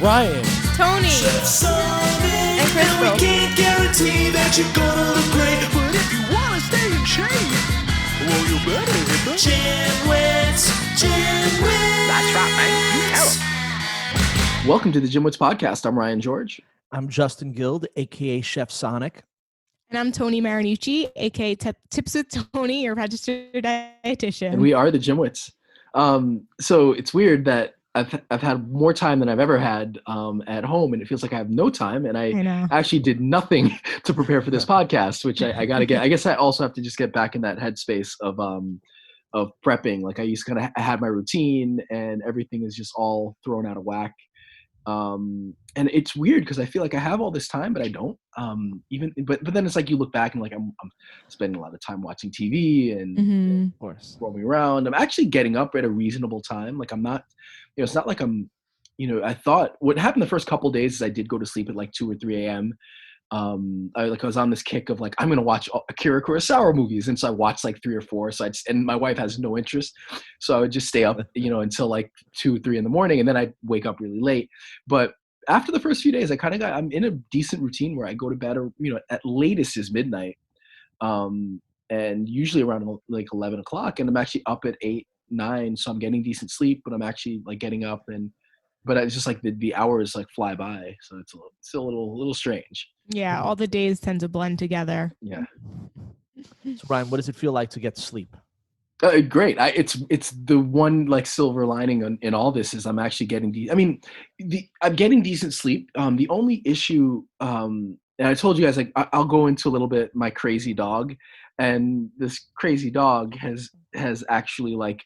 Ryan, Tony, and Crystal. We can't guarantee that you're gonna look great, but if you wanna stay in shape, well, you better hit the GymWits. That's right, man. You know. welcome to the GymWits podcast. I'm Ryan George. I'm Justin Guild, aka Chef Sonic. And I'm Tony Marinucci, aka Tips with Tony, your registered dietitian. And we are the GymWits. So it's weird that I've had more time than I've ever had at home, and it feels like I have no time. And I actually did nothing to prepare for this podcast, which I got to get. I guess I also have to just get back in that headspace of prepping. Like I used to I had my routine, and everything is just all thrown out of whack. And it's weird because I feel like I have all this time, but I don't. But then it's like you look back and like I'm spending a lot of time watching TV and Of course, roaming around. I'm actually getting up at a reasonable time. Like I'm not, it's not like I'm, I thought what happened the first couple of days is I did go to sleep at like 2 or 3 a.m. I was on this kick of like, I'm going to watch Akira Kurosawa movies. And so I watched like 3 or 4. And my wife has no interest. So I would just stay up, until like 2, 3 in the morning. And then I'd wake up really late. But after the first few days, I'm in a decent routine where I go to bed or, at latest is midnight. And usually around like 11 o'clock, and I'm actually up at 8, 9. So I'm getting decent sleep, but I'm actually like getting up but it's just like the hours like fly by. So it's still a little strange. Yeah. All the days tend to blend together. Yeah. So Ryan, what does it feel like to get sleep? Great. It's the one like silver lining in all this is I'm actually getting I'm getting decent sleep. The only issue, and I told you guys, like I'll go into a little bit my crazy dog, and this crazy dog has actually like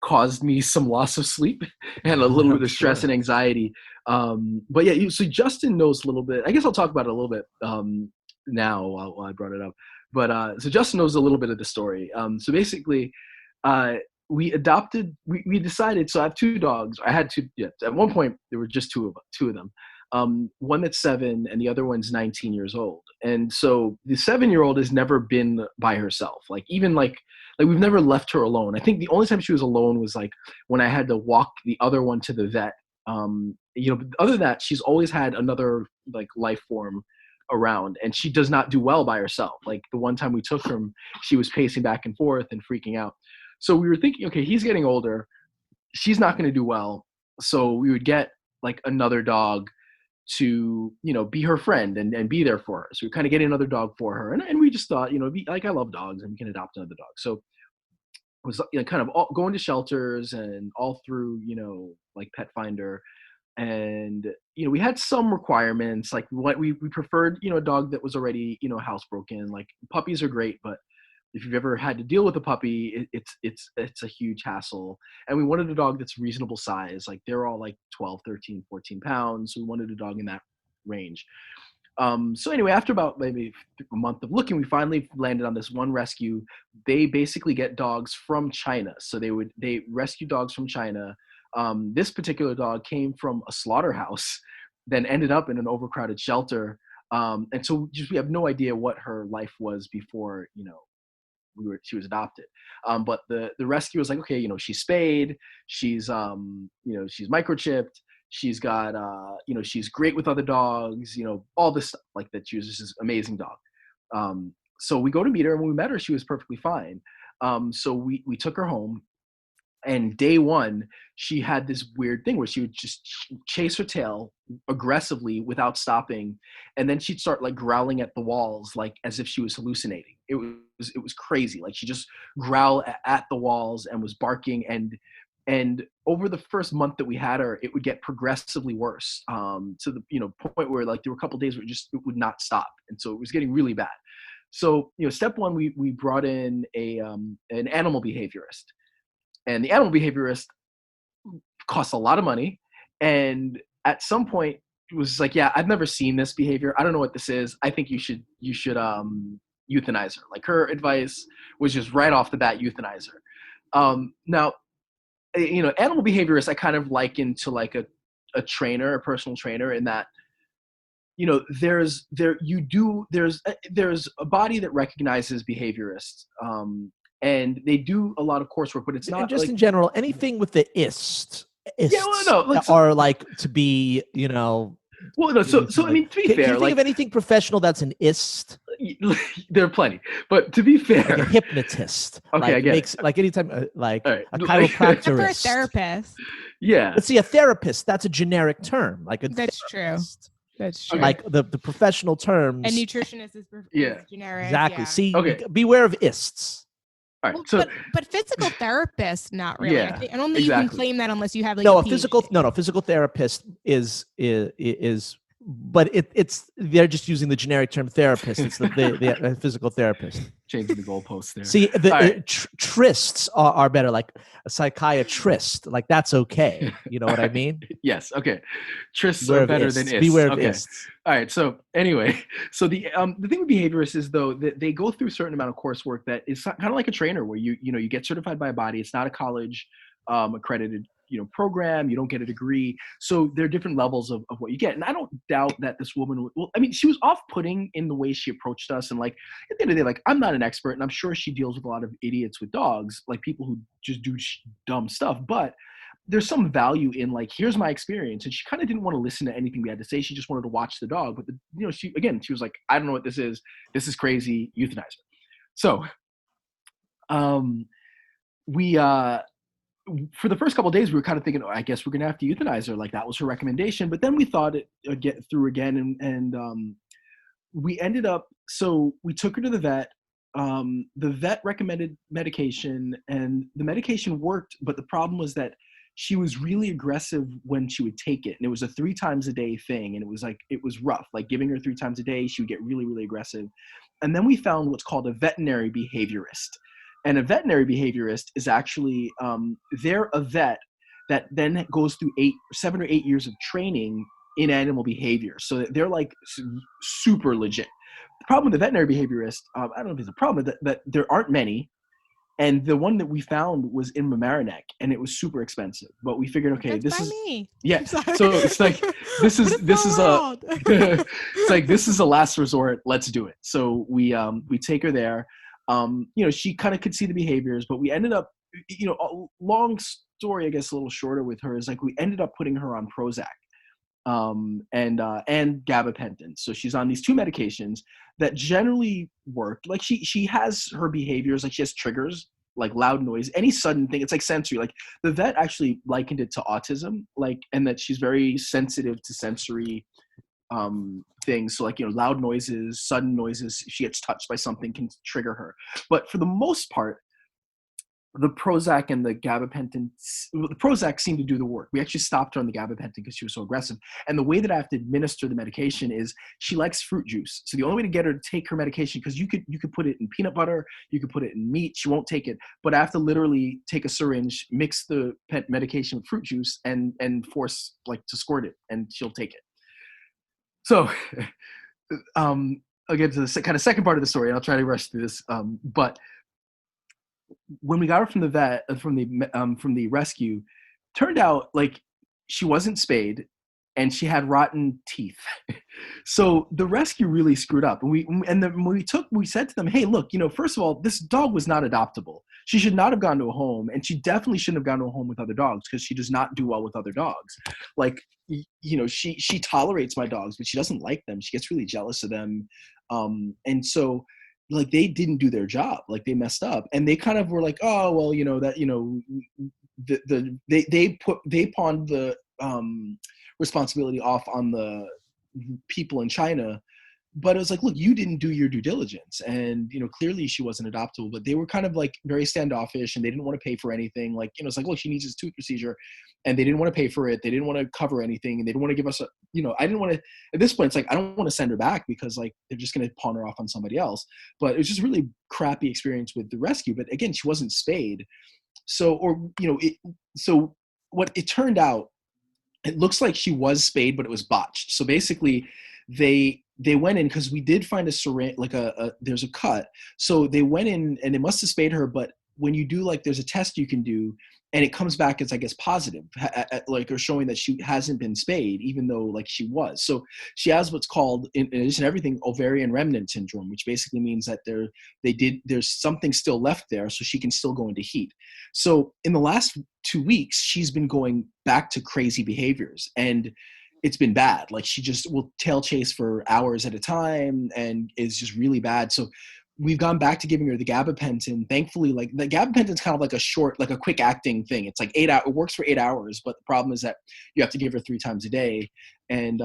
caused me some loss of sleep and a little bit of stress and anxiety. But yeah, so Justin knows a little bit. I guess I'll talk about it a little bit now while I brought it up. But so Justin knows a little bit of the story. So basically, we decided. So I have 2 dogs. I had 2. Yeah, at one point there were just two of them. One that's 7 and the other one's 19 years old. And so the 7-year-old has never been by herself. Like even like we've never left her alone. I think the only time she was alone was like when I had to walk the other one to the vet. Other than that, she's always had another like life form around, and she does not do well by herself. Like the one time we took her, she was pacing back and forth and freaking out. So we were thinking, okay, he's getting older. She's not going to do well. So we would get like another dog to, be her friend and be there for her. So we kind of get another dog for her. And we just thought, I love dogs and we can adopt another dog. So it was kind of all, going to shelters and all through, like Pet Finder. And, we had some requirements, like what we preferred, a dog that was already, housebroken. Like puppies are great, but if you've ever had to deal with a puppy, it's a huge hassle. And we wanted a dog that's reasonable size. Like they're all like 12, 13, 14 pounds. So we wanted a dog in that range. So anyway, after about maybe a month of looking, we finally landed on this one rescue. They basically get dogs from China. So they rescue dogs from China. This particular dog came from a slaughterhouse, then ended up in an overcrowded shelter. And so we have no idea what her life was before, she was adopted. But the rescue was like, okay, she's spayed, she's she's microchipped, she's got she's great with other dogs, all this stuff like that. She was just this amazing dog. So we go to meet her, and when we met her, she was perfectly fine. So we took her home, and day one, she had this weird thing where she would just chase her tail aggressively without stopping. And then she'd start like growling at the walls, like as if she was hallucinating. It was crazy. Like she just growled at the walls and was barking. And over the first month that we had her, it would get progressively worse, to the point where like there were a couple of days where it would not stop. And so it was getting really bad. So, step one, we brought in an animal behaviorist. And the animal behaviorist costs a lot of money. And at some point it was like, yeah, I've never seen this behavior. I don't know what this is. I think you should euthanize her. Like her advice was just right off the bat, euthanize her. Now, animal behaviorists, I kind of liken to like a trainer, a personal trainer, in that, there's a body that recognizes behaviorists. And they do a lot of coursework, but it's not just like, in general, anything with the ist ists well, no, are like to be, you know. well, no. So I mean, to be can fair, you think like of anything professional that's an ist? there are plenty, but to be fair, Like a hypnotist. Okay, like I get makes like anytime like All right. a Except for a chiropractorist. therapist. yeah, But see, a therapist, that's a generic term. Like a That's true. therapist. That's true. Like the professional terms. a nutritionist is Yeah. generic. Exactly. Yeah. See, Okay. beware of ists. all right. Well, So but physical therapists, not really. Yeah, I don't think you exactly. can claim that unless you have like No, a a physical PhD. physical therapist is but it's they're just using the generic term therapist. It's the physical therapist. changing the goalposts there. See, the All right. trysts are better, like a psychiatrist. Like that's okay. You know what I mean? Yes. Okay. Trysts Beware are of better ists. than ists. Beware of Okay. ists. All right. So anyway, so the thing with behaviorists is though that they go through a certain amount of coursework that is kind of like a trainer where you get certified by a body. It's not a college accredited program. You don't get a degree. So there are different levels of what you get. And I don't doubt that this woman, well, I mean, she was off-putting in the way she approached us. And like at the end of the day, like I'm not an expert, and I'm sure she deals with a lot of idiots with dogs, like people who just do dumb stuff. But there's some value in like, here's my experience. And she kind of didn't want to listen to anything we had to say. She just wanted to watch the dog. But she was like, I don't know what this is. This is crazy. Euthanize her. So we for the first couple of days, we were kind of thinking, I guess we're going to have to euthanize her. Like that was her recommendation. But then we thought it get through again. And we ended up, so we took her to the vet. The vet recommended medication, and the medication worked. But the problem was that she was really aggressive when she would take it. And it was a 3 times a day thing. And it was rough, like giving her 3 times a day, she would get really, really aggressive. And then we found what's called a veterinary behaviorist. And a veterinary behaviorist is actually, they're a vet that then goes through 7 or 8 years of training in animal behavior. So they're like super legit. The problem with the veterinary behaviorist, I don't know if it's a problem, that there aren't many. And the one that we found was in Mamaroneck, and it was super expensive. But we figured, okay, That's this by is me. yeah. Sorry. So it's like this is world. it's like this is a last resort. Let's do it. So we take her there. She kind of could see the behaviors, but we ended up, a long story, I guess, a little shorter with her is like we ended up putting her on Prozac and gabapentin. So she's on these 2 medications that generally work. Like she has her behaviors, like she has triggers, like loud noise, any sudden thing. It's like sensory. Like the vet actually likened it to autism, like, and that she's very sensitive to sensory things. So like, loud noises, sudden noises, she gets touched by something can trigger her. But for the most part, the Prozac and the gabapentin, the Prozac seemed to do the work. We actually stopped her on the gabapentin because she was so aggressive. And the way that I have to administer the medication is she likes fruit juice. So the only way to get her to take her medication, because you could put it in peanut butter, you could put it in meat, she won't take it. But I have to literally take a syringe, mix the pet medication with fruit juice, and force like to squirt it, and she'll take it. So I'll get to the kind of second part of the story, and I'll try to rush through this. But when we got her from the vet, from the rescue, turned out like she wasn't spayed and she had rotten teeth. So the rescue really screwed up. And we said to them, hey, look, first of all, this dog was not adoptable. She should not have gone to a home, and she definitely shouldn't have gone to a home with other dogs because she does not do well with other dogs. Like, she tolerates my dogs, but she doesn't like them. She gets really jealous of them. And so like they didn't do their job, like they messed up, and they kind of were like, oh, well, they pawned the responsibility off on the people in China. But it was like, look, you didn't do your due diligence, and clearly she wasn't adoptable. But they were kind of like very standoffish, and they didn't want to pay for anything. Like, it's like, look, she needs this tooth procedure, and they didn't want to pay for it. They didn't want to cover anything, and they didn't want to give us a, I didn't want to. At this point, it's like I don't want to send her back because like they're just going to pawn her off on somebody else. But it was just really crappy experience with the rescue. But again, she wasn't spayed, so so what it turned out, it looks like she was spayed, but it was botched. So basically, they went in because we did find a syringe, like there's a cut. So they went in and they must have spayed her. But when you do, like, there's a test you can do, and it comes back as, I guess, positive, like, or showing that she hasn't been spayed, even though like she was. So she has what's called, in addition to everything, ovarian remnant syndrome, which basically means that there's something still left there, so she can still go into heat. So in the last 2 weeks, she's been going back to crazy behaviors, and it's been bad. Like, she just will tail chase for hours at a time and is just really bad. So we've gone back to giving her the gabapentin. Thankfully, like, the gabapentin's kind of like a quick acting thing. It's like 8 hours. It works for 8 hours, but the problem is that you have to give her 3 times a day. And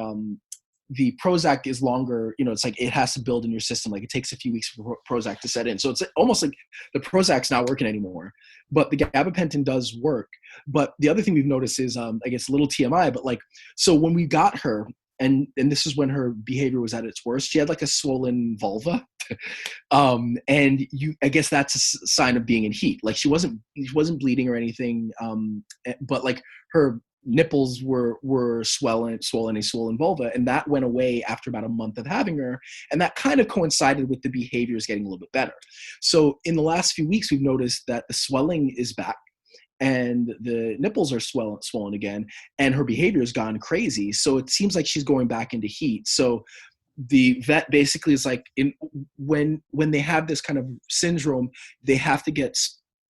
the Prozac is longer. It's like it has to build in your system. Like, it takes a few weeks for Prozac to set in. So it's almost like the Prozac's not working anymore, but the gabapentin does work. But the other thing we've noticed is, I guess, a little TMI, but like, so when we got her, and this is when her behavior was at its worst, she had like a swollen vulva. And I guess that's a sign of being in heat. Like, she wasn't bleeding or anything. But like, her nipples were swollen, a swollen vulva. And that went away after about a month of having her. And that kind of coincided with the behaviors getting a little bit better. So in the last few weeks, we've noticed that the swelling is back, and the nipples are swollen again, and her behavior has gone crazy. So it seems like she's going back into heat. So the vet basically is like, when they have this kind of syndrome, they have to get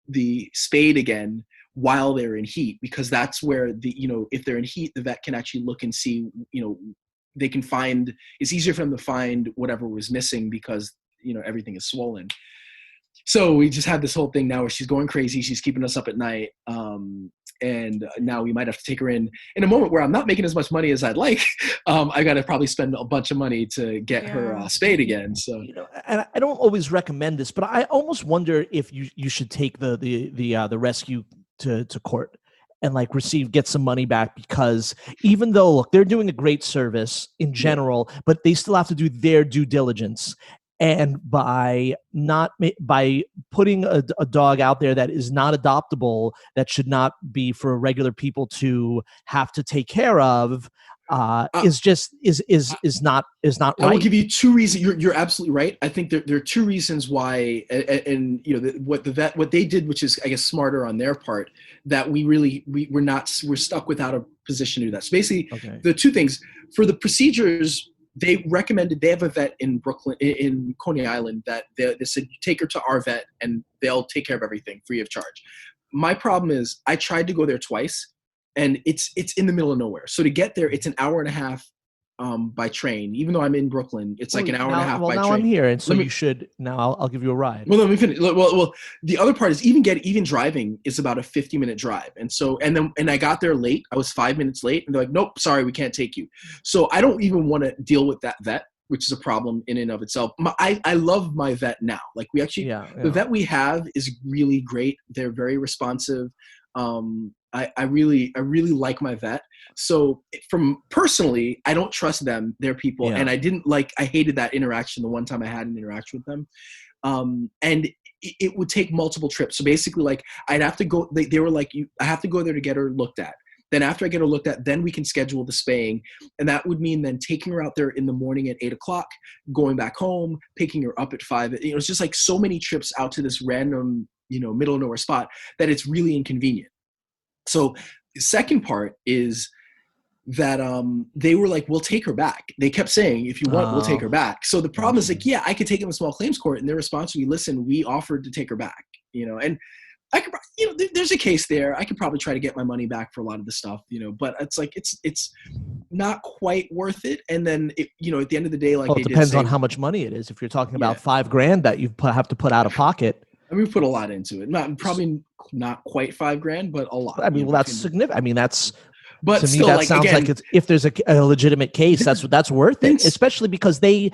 the spayed again while they're in heat, because that's where if they're in heat, the vet can actually look and see, they can find, it's easier for them to find whatever was missing, because everything is swollen. So we just had this whole thing now where she's going crazy. She's keeping us up at night. And now we might have to take her in a moment where I'm not making as much money as I'd like. I got to probably spend a bunch of money to get her spayed again. So, and I don't always recommend this, but I almost wonder if you should take the rescue to court and like get some money back, because even though, look, they're doing a great service in general, but they still have to do their due diligence. And by putting a dog out there that is not adoptable, that should not be for regular people to have to take care of, is not right. I will give you 2 reasons. You're absolutely right. I think there are 2 reasons why, and what they did, which is, I guess, smarter on their part, that we're stuck without a position to do that. So basically, the 2 things for the procedures. They recommended, they have a vet in Brooklyn, in Coney Island, that they said, take her to our vet and they'll take care of everything free of charge. My problem is, I tried to go there twice, and it's in the middle of nowhere. So to get there, it's an hour and a half by train. Even though I'm in Brooklyn, it's like an hour and a half by train. Well, now I'm here, and so you should. Now I'll give you a ride. Well, let me finish. Well, the other part is even driving is about a 50-minute drive, and I got there late. I was 5 minutes late, and they're like, "Nope, sorry, we can't take you." So I don't even want to deal with that vet, which is a problem in and of itself. I love my vet now. Like, we actually, the vet we have is really great. They're very responsive. I really like my vet. So personally, I don't trust them. They're people. And I hated that interaction the one time I had an interaction with them. And it would take multiple trips. So basically, like, I'd have to go, they were like, I have to go there to get her looked at. Then after I get her looked at, then we can schedule the spaying. And that would mean then taking her out there in the morning at 8 o'clock, going back home, picking her up at 5. It's just like so many trips out to this random, middle of nowhere spot that it's really inconvenient. So the second part is that they were like, we'll take her back. They kept saying, if you want, we'll take her back. So the problem is, like, yeah, I could take them to small claims court, and their response would be, listen, we offered to take her back, and I could, there's a case there. I could probably try to get my money back for a lot of the stuff, but it's like, it's not quite worth it. And then, at the end of the day, like, it depends on how much money it is. If you're talking about $5,000 that you have to put out of pocket. I mean, we put a lot into it. Probably not quite $5,000, but a lot. I mean, well, that's significant. I mean, that's. But to still, me, that sounds like if there's a legitimate case, that's worth it, especially because they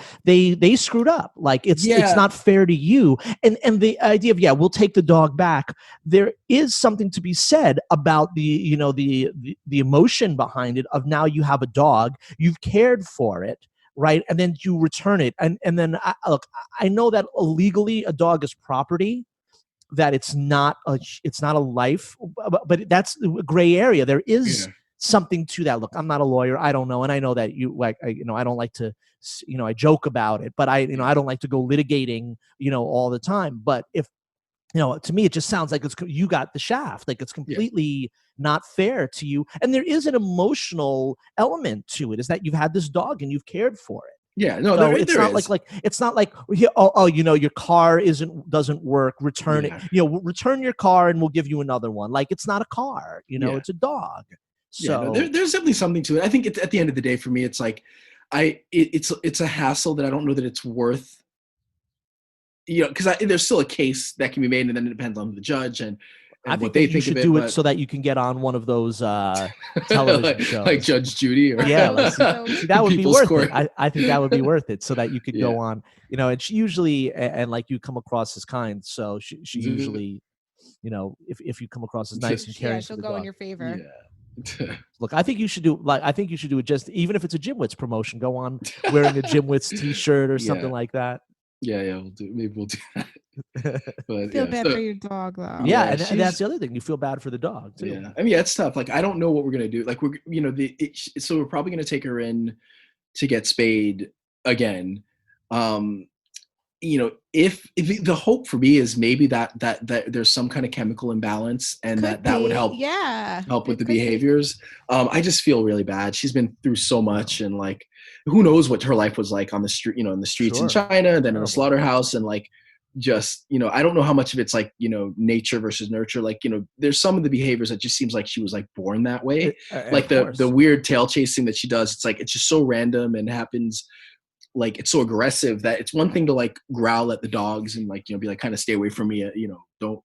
screwed up. Like, it's not fair to you. And the idea of, we'll take the dog back. There is something to be said about the emotion behind it of, now you have a dog, you've cared for it, right? And then you return it. And then I know that legally a dog is property, that it's not a life, but that's a gray area. There is something to that. Look, I'm not a lawyer. I don't know. And I know that I don't like to, I joke about it, but I don't like to go litigating, all the time. But if to me, it just sounds like you got the shaft. Like it's completely not fair to you. And there is an emotional element to it, is that you've had this dog and you've cared for it. Yeah, no, So it's not like it's not like your car doesn't work. Return it. Return your car and we'll give you another one. Like it's not a car. It's a dog. So there's definitely something to it. I think at the end of the day, for me, it's like it's a hassle that I don't know that it's worth. Because there's still a case that can be made, and then it depends on the judge and I think what they think you should of it, do it so that you can get on one of those television shows, like Judge Judy. Or see, that would be worth Court. it. I think that would be worth it, so that you could go on. And she usually, and like you come across as kind, so she usually, if you come across as nice and caring, she'll go in your favor. Yeah. Look, I think you should do it just even if it's a GymWits promotion. Go on wearing a GymWits T-shirt or something like that. Yeah, maybe we'll do that. But, feel bad for your dog, though. Yeah, and that's the other thing. You feel bad for the dog too. Yeah, I mean, it's tough. Like, I don't know what we're gonna do. Like, so we're probably gonna take her in to get spayed again. If the hope for me is maybe that there's some kind of chemical imbalance, and that would help. Yeah, help with the behaviors. I just feel really bad. She's been through so much, and like, who knows what her life was like on the street, in the streets in China, then in a slaughterhouse, and like, just, I don't know how much of it's like, nature versus nurture. Like, there's some of the behaviors that just seems like she was like born that way. Like the weird tail chasing that she does. It's like, it's just so random and happens. Like, it's so aggressive that it's one thing to like growl at the dogs and like, be like, kind of stay away from me, don't,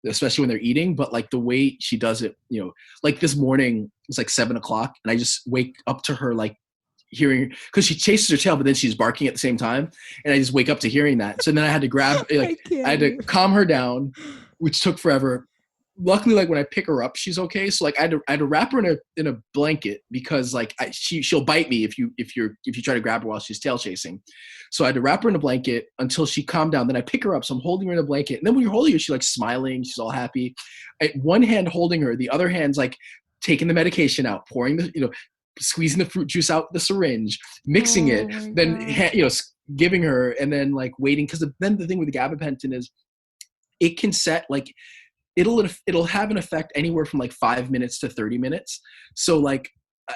especially when they're eating, but like the way she does it, like this morning it's like 7:00 and I just wake up to her, like hearing, cause she chases her tail, but then she's barking at the same time. And I just wake up to hearing that. So then I had to grab, I had to calm her down, which took forever. Luckily, like when I pick her up, she's okay. So like I had to wrap her in a blanket because like she'll bite me if you try to grab her while she's tail chasing. So I had to wrap her in a blanket until she calmed down. Then I pick her up, so I'm holding her in a blanket. And then when you're holding her, she's like smiling, she's all happy. One hand holding her, the other hand's like taking the medication out, pouring squeezing the fruit juice out the syringe, mixing it, then giving her, and then like waiting, because then the thing with the gabapentin is it can set like. It'll have an effect anywhere from like 5 minutes to 30 minutes. So like,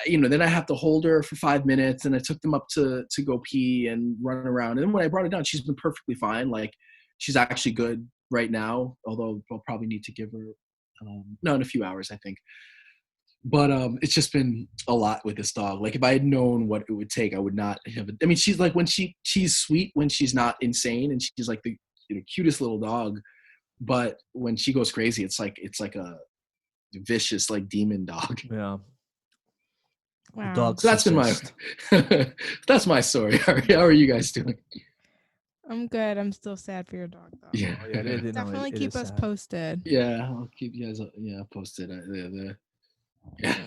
then I have to hold her for 5 minutes, and I took them up to go pee and run around. And then when I brought her down, she's been perfectly fine. Like, she's actually good right now, although I'll probably need to give her, in a few hours, I think. But it's just been a lot with this dog. Like, if I had known what it would take, I would not have it. I mean, she's like, she's sweet when she's not insane, and she's like the cutest little dog. But when she goes crazy, it's like a vicious, like, demon dog. Yeah. Wow. Dogs. So that's my story. How are you guys doing? I'm good. I'm still sad for your dog, though. Yeah. Definitely keep us posted. Yeah, I'll keep you guys posted. Yeah.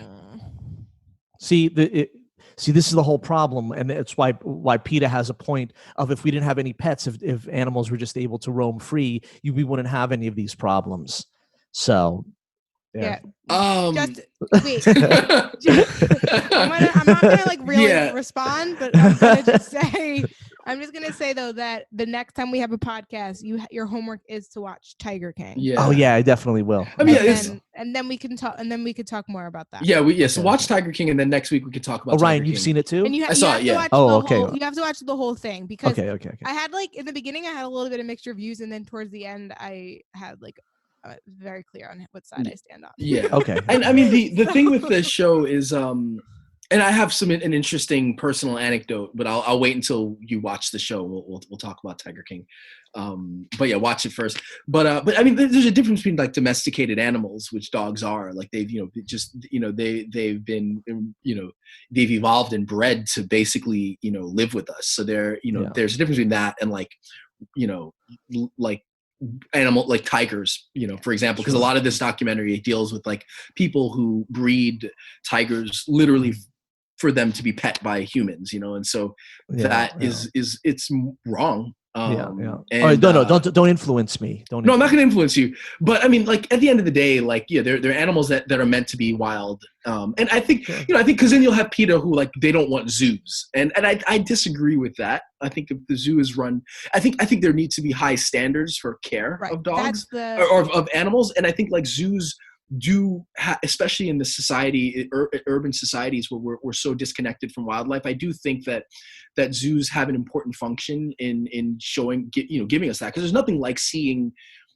See, this is the whole problem, and it's why PETA has a point of, if we didn't have any pets, if animals were just able to roam free, we wouldn't have any of these problems. So, yeah. Just wait. I'm not gonna like really respond, but I'm just gonna say though that the next time we have a podcast, your homework is to watch Tiger King. Yeah. Oh yeah, I definitely will. I mean, and then we can talk. And then we could talk more about that. Yeah. So watch Tiger King, and then next week we could talk about. Oh, Ryan, Tiger you've King. seen it too? And I saw it. Yeah. Okay. You have to watch the whole thing, because okay. I had like in the beginning I had a little bit of mixed reviews, and then towards the end I had like very clear on what side I stand on. Yeah. Okay. And I mean the thing with this show is and I have an interesting personal anecdote, but I'll wait until you watch the show. We'll talk about Tiger King. But yeah, watch it first. But I mean, there's a difference between like domesticated animals, which dogs are. Like they've they've been they've evolved and bred to basically live with us. So there's a difference between that and like like animal like tigers, for example, because a lot of this documentary deals with like people who breed tigers literally for them to be pet by humans, and so it's wrong. All right, no, don't influence me. I'm not going to influence you. But I mean, like at the end of the day, like they're animals that are meant to be wild. And I think because then you'll have PETA who like they don't want zoos, and I disagree with that. I think if the zoo is run, I think there needs to be high standards for care of dogs or of animals, and I think like zoos do especially in the urban societies where we're so disconnected from wildlife. I do think that zoos have an important function in showing, giving us that, because there's nothing like seeing,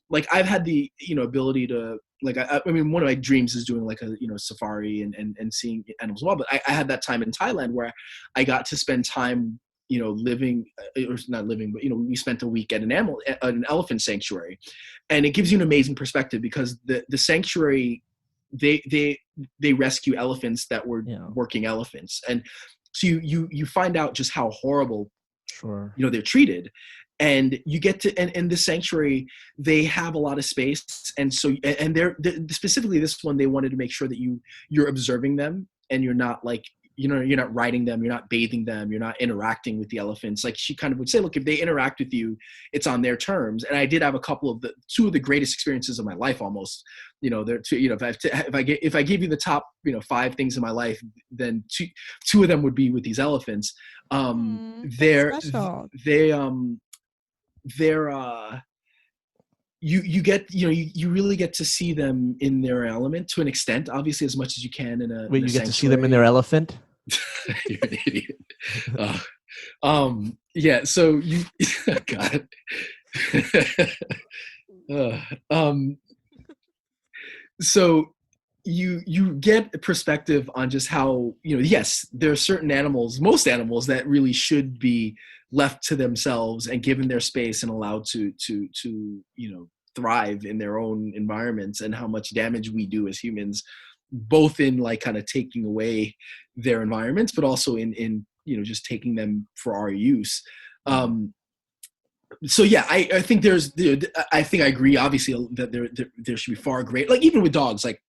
like I've had the ability to, like I mean one of my dreams is doing like a safari and seeing animals wild, but I had that time in Thailand where I got to spend time living, or not living, but we spent a week at an elephant sanctuary, and it gives you an amazing perspective because the sanctuary, they rescue elephants that were working elephants, and so you find out just how horrible they're treated. And you get to, and the sanctuary, they have a lot of space, and so they're specifically this one, they wanted to make sure that you're observing them, and you're not like you're not riding them, you're not bathing them, you're not interacting with the elephants. Like she kind of would say, look, if they interact with you, it's on their terms. And I did have two of the greatest experiences of my life almost. If I give you the top 5 things in my life, then two of them would be with these elephants. You get you really get to see them in their element to an extent, obviously as much as you can in a. Wait, you get to see them in their elephant? You're an idiot. Yeah. So you, God. So you get a perspective on just how yes, there are certain animals, most animals, that really should be left to themselves and given their space and allowed to thrive in their own environments, and how much damage we do as humans, both in like kind of taking away their environments, but also in just taking them for our use. So yeah, I think I agree obviously that there should be far greater, like even with dogs, like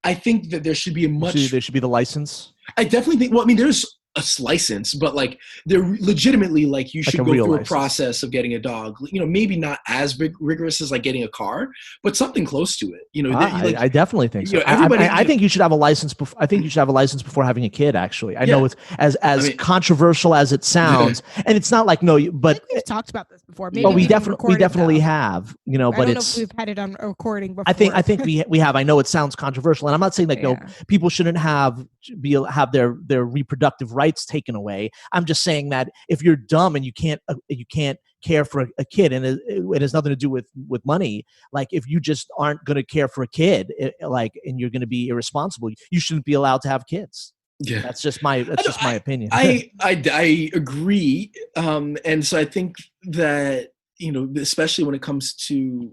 I think that there should be there should be the license. I definitely think, well, I mean, there's a license, but like they're legitimately like you should go through a process of getting a dog, maybe not as rigorous as like getting a car, but something close to it. I definitely think so. I think you should have a license before. I think you should have a license before having a kid. Actually, I know it's as controversial as it sounds, and it's not like but we've talked about this before. Maybe we definitely have. But I don't know if we've had it on recording before. I think we have. I know it sounds controversial, and I'm not saying that people shouldn't have their reproductive rights taken away. I'm just saying that if you're dumb and you can't care for a kid, and it has nothing to do with money, like if you just aren't going to care for a kid, and you're going to be irresponsible, you shouldn't be allowed to have kids. Yeah, that's just my opinion. I agree, and so I think that especially when it comes to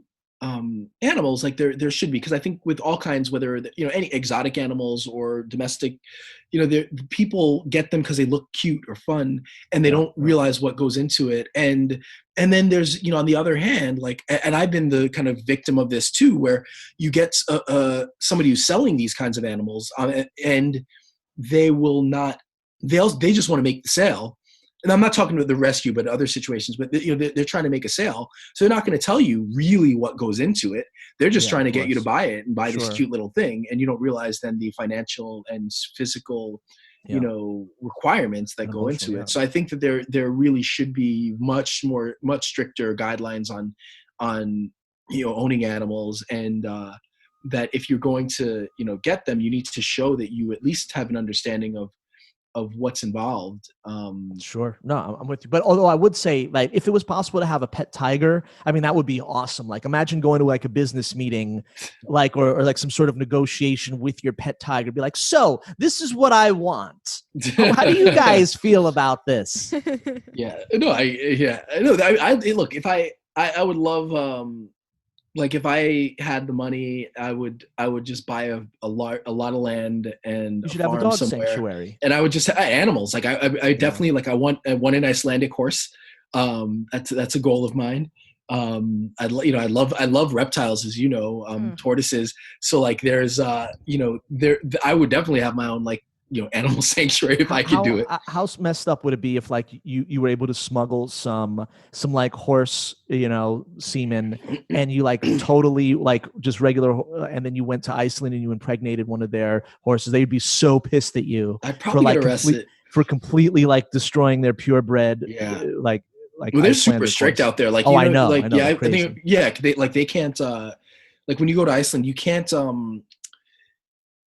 animals, like there should be, because I think with all kinds, whether any exotic animals or domestic, people get them because they look cute or fun, and they don't realize what goes into it. And then there's on the other hand, like, and I've been the kind of victim of this too, where you get somebody who's selling these kinds of animals, and they just want to make the sale. And I'm not talking about the rescue, but other situations, but they're trying to make a sale. So they're not going to tell you really what goes into it. They're just trying to get you to buy it and buy this cute little thing. And you don't realize then the financial and physical, requirements that go into it. So I think that there really should be much stricter guidelines on owning animals, and that if you're going to, get them, you need to show that you at least have an understanding of what's involved. Sure. No, I'm with you. But although I would say, like, if it was possible to have a pet tiger, I mean, that would be awesome. Like, imagine going to like a business meeting, like, or like some sort of negotiation with your pet tiger. Be like, so this is what I want. How do you guys feel about this? Yeah. No, I look, if I would love, like if I had the money, I would just buy a lot of land and you should have a dog sanctuary, and I would just have animals. Like I definitely like I want an Icelandic horse. That's a goal of mine. I love reptiles, as tortoises. So like there's I would definitely have my own like animal sanctuary if I could do it. How messed up would it be if like you were able to smuggle some like horse, semen, and you like totally like just regular, and then you went to Iceland and you impregnated one of their horses? They'd be so pissed at you I'd probably get arrested for completely like destroying their purebred. Yeah. Like well, they're super strict out there. Like, I know. Like, I know, I think, they can't. Like when you go to Iceland, you can't.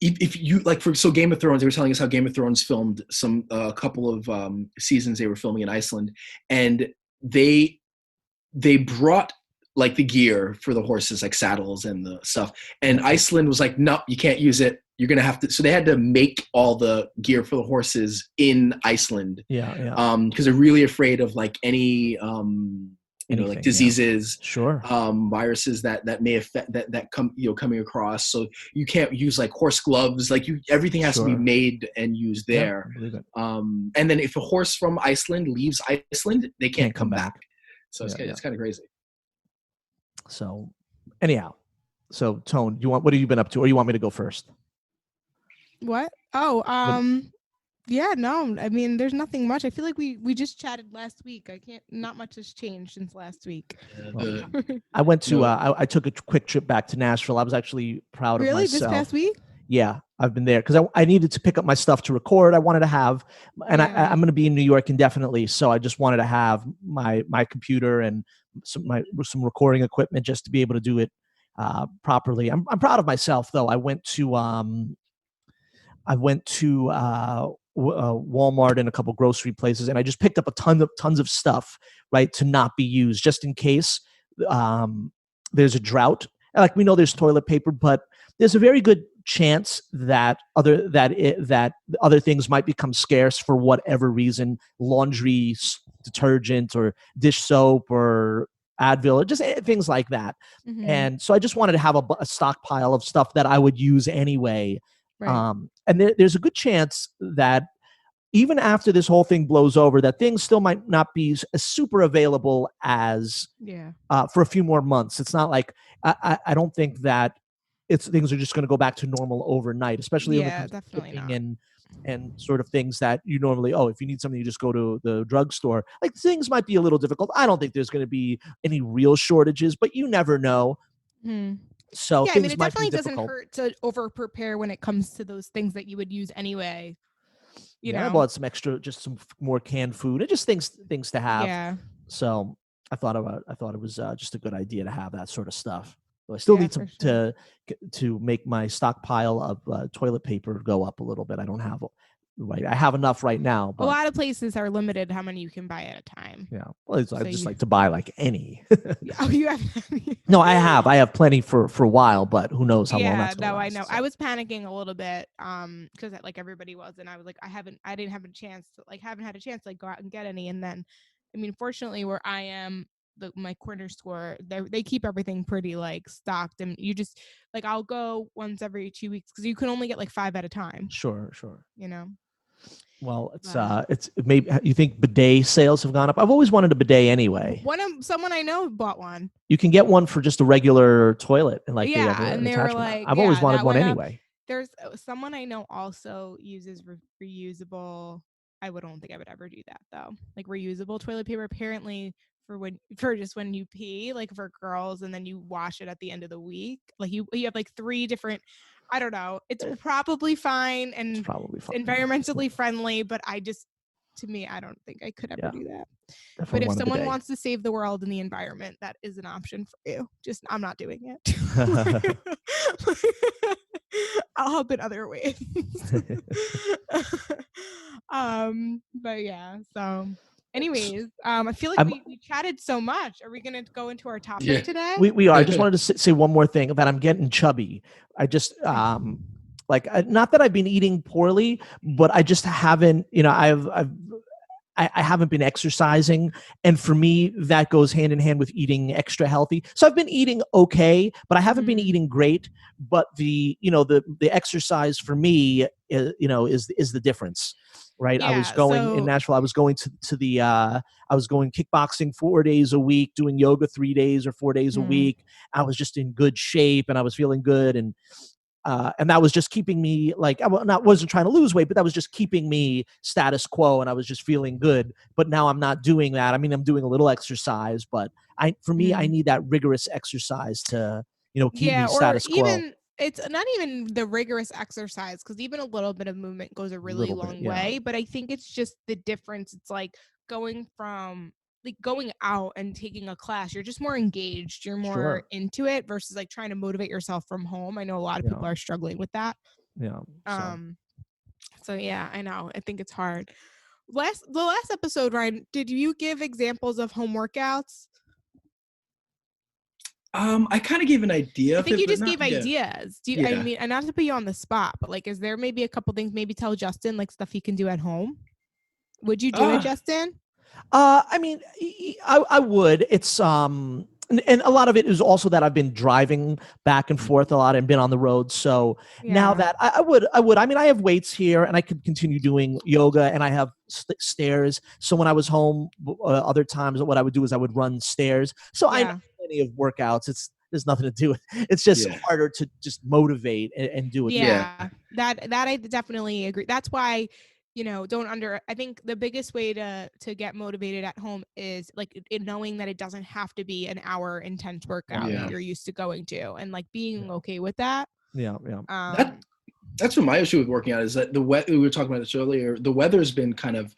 If you like, so Game of Thrones, they were telling us how Game of Thrones filmed a couple of seasons they were filming in Iceland, and they brought like the gear for the horses, like saddles and the stuff. And Iceland was like, no, you can't use it. You're going to have to. So they had to make all the gear for the horses in Iceland. Yeah. Because they're really afraid of like any, like diseases, sure, viruses that may affect that come, coming across. So you can't use like horse gloves. Like everything has to be made and used there. Yeah, and then if a horse from Iceland leaves Iceland, they can't come back. So it's kind of crazy. So anyhow, Tone, what have you been up to, or you want me to go first? What? Yeah, no, I mean, there's nothing much. I feel like we just chatted last week. Not much has changed since last week. I went to, I took a quick trip back to Nashville. I was actually proud of myself. Really? This past week? Yeah, I've been there because I needed to pick up my stuff to record. I wanted to have, and I'm going to be in New York indefinitely. So I just wanted to have my computer and some recording equipment just to be able to do it properly. I'm proud of myself though. I went to Walmart and a couple grocery places, and I just picked up tons of stuff, right, to not be used just in case there's a drought. Like we know there's toilet paper, but there's a very good chance that other things might become scarce for whatever reason, laundry detergent or dish soap or Advil, or just things like that. Mm-hmm. And so I just wanted to have a stockpile of stuff that I would use anyway. Right. And there's a good chance that even after this whole thing blows over, that things still might not be as super available as for a few more months. It's not like I don't think that things are just going to go back to normal overnight, especially definitely not. And sort of things that you normally, if you need something, you just go to the drugstore. Like things might be a little difficult. I don't think there's going to be any real shortages, but you never know. Mm. So I mean, it definitely doesn't hurt to over prepare when it comes to those things that you would use anyway. You know, I bought some more canned food and just things to have. Yeah. So I thought it was just a good idea to have that sort of stuff. So I still need to make my stockpile of toilet paper go up a little bit. I don't have I have enough right now. But a lot of places are limited how many you can buy at a time. Yeah. Well, I just like to buy like any. Oh, you have? No, I have plenty for a while, but who knows how long that's going to last. I know. So. I was panicking a little bit because like everybody was, and I was like, haven't had a chance to go out and get any. And then, I mean, fortunately, where I am, my corner store, they keep everything pretty like stocked, and you just like I'll go once every 2 weeks because you can only get like 5 at a time. Sure. You know. Well, it's maybe you think bidet sales have gone up. I've always wanted a bidet anyway. Someone I know bought one. You can get one for just a regular toilet, and like and they were like, I've always wanted one anyway. There's someone I know also uses reusable. I don't think I would ever do that though. Like reusable toilet paper, apparently for just when you pee, like for girls, and then you wash it at the end of the week. Like you have like 3 different. I don't know. It's probably fine and environmentally friendly, but I don't think I could ever do that. But if someone wants to save the world and the environment, that is an option for you. Just I'm not doing it. I'll help in other ways. But yeah, so anyways, I feel like we chatted so much. Are we going to go into our topic today? We are. I just wanted to say one more thing that I'm getting chubby. I just not that I've been eating poorly, but I just haven't. I haven't been exercising, and for me that goes hand in hand with eating extra healthy. So I've been eating okay, but I haven't been eating great. But the exercise for me is the difference. Right. Yeah, I was going in Nashville. I was going I was going kickboxing 4 days a week, doing yoga 3 days or 4 days a week. I was just in good shape and I was feeling good. And And that was just keeping me like, wasn't trying to lose weight, but that was just keeping me status quo, and I was just feeling good. But now I'm not doing that. I mean, I'm doing a little exercise, but for me, I need that rigorous exercise to, keep me or status quo. even it's not even the rigorous exercise, because even a little bit of movement goes a really long way. But I think it's just the difference. It's like going out and taking a class. You're just more engaged. You're more into it versus like trying to motivate yourself from home. I know a lot of people are struggling with that. Yeah. So yeah, I know. I think it's hard. The last episode, Ryan, did you give examples of home workouts? I kind of gave an idea. I think you just gave yeah. ideas. I mean, and not to put you on the spot, but like, is there maybe a couple things? Maybe tell Justin like stuff he can do at home. Would you do it, Justin? I mean, I would. It's and a lot of it is also that I've been driving back and forth a lot and been on the road. So now that I would. I mean, I have weights here, and I could continue doing yoga, and I have stairs. So when I was home, other times, what I would do is I would run stairs. So I know plenty of workouts. There's nothing to do with. It's just harder to just motivate and do it. Yeah, that I definitely agree. That's why. I think the biggest way to get motivated at home is like knowing that it doesn't have to be an hour intense workout that you're used to going to, and like being okay with that. Yeah. That's what my issue with working out is that we were talking about this earlier. The weather's been kind of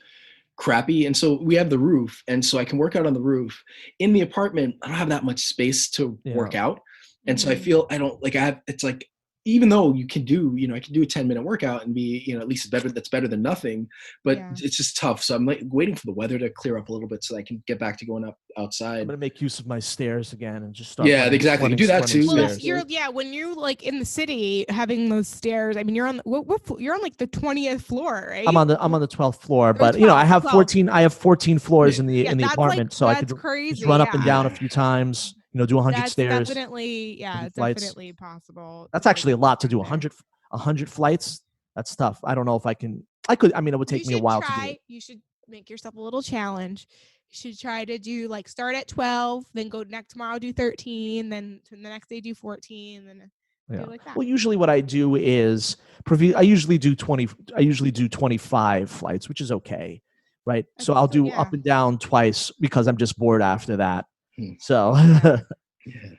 crappy, and so we have the roof, and so I can work out on the roof. In the apartment, I don't have that much space to work out, and so I feel I don't like. It's like, even though you can do, I can do a 10-minute workout and be, at least that's better than nothing, but it's just tough. So I'm like waiting for the weather to clear up a little bit so I can get back to going outside. I'm going to make use of my stairs again and just start. Yeah, exactly. Do that too. Well, when you're like in the city having those stairs, I mean, you're on you're on like the 20th floor, right? I'm on the 12th floor, but I have 14 floors in the apartment, so I could just run up and down a few times. Do 100 stairs. Definitely, definitely possible. That's actually a lot to do. 100 flights. That's tough. I don't know if I can. I could. I mean, it would take me a while to do it. You should make yourself a little challenge. You should try to do like start at 12, then go tomorrow do 13, then the next day do 14, then do like that. Well, usually what I do is I usually do 20. I usually do 25 flights, which is okay, right? So I'll do up and down twice because I'm just bored after that. So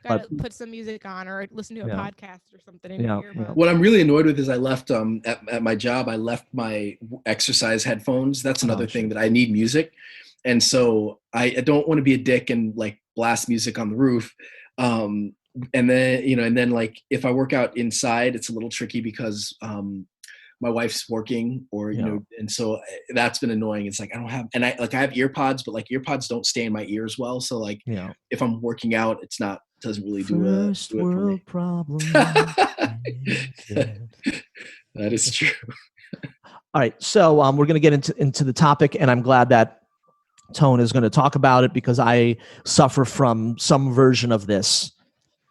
gotta put some music on or listen to a podcast or something in your earbud. What I'm really annoyed with is I left at my job, I left my exercise headphones. That's another thing that I need music. And so I don't want to be a dick and like blast music on the roof. And then like if I work out inside, it's a little tricky because my wife's working and so that's been annoying. It's like I don't have, and I have earpods, but like earpods don't stay in my ears well. So like if I'm working out, doesn't really do it for me. Problem. That is true. All right. So we're going to get into the topic, and I'm glad that Tone is going to talk about it because I suffer from some version of this.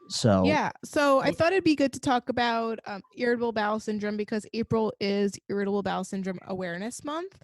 So I thought it'd be good to talk about irritable bowel syndrome because April is Irritable Bowel Syndrome Awareness Month.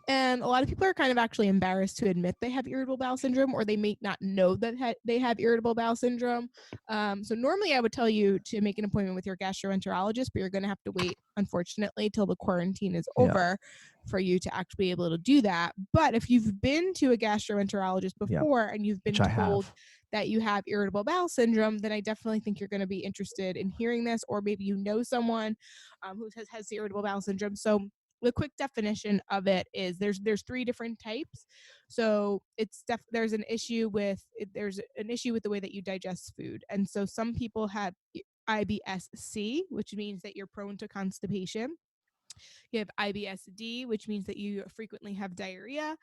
And a lot of people are kind of actually embarrassed to admit they have irritable bowel syndrome, or they may not know that they have irritable bowel syndrome. So normally I would tell you to make an appointment with your gastroenterologist, but you're going to have to wait, unfortunately, till the quarantine is over for you to actually be able to do that. But if you've been to a gastroenterologist before and you've been told that you have irritable bowel syndrome, then I definitely think you're going to be interested in hearing this, or maybe you know someone who has irritable bowel syndrome. So the quick definition of it is there's 3 different types. So there's an issue with the way that you digest food. And so some people have IBS-C, which means that you're prone to constipation. You have IBS-D, which means that you frequently have diarrhea,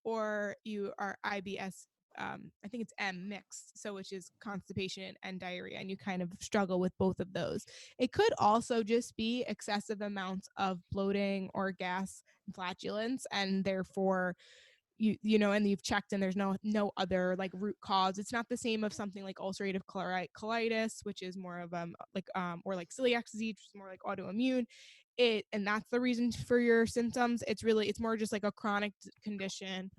or you are IBS I think it's M mixed, so which is constipation and diarrhea, and you kind of struggle with both of those. It could also just be excessive amounts of bloating or gas and flatulence, and therefore and you've checked and there's no other like root cause. It's not the same of something like ulcerative colitis, which is more of or like celiac disease, which is more like autoimmune. And that's the reason for your symptoms. It's more just like a chronic condition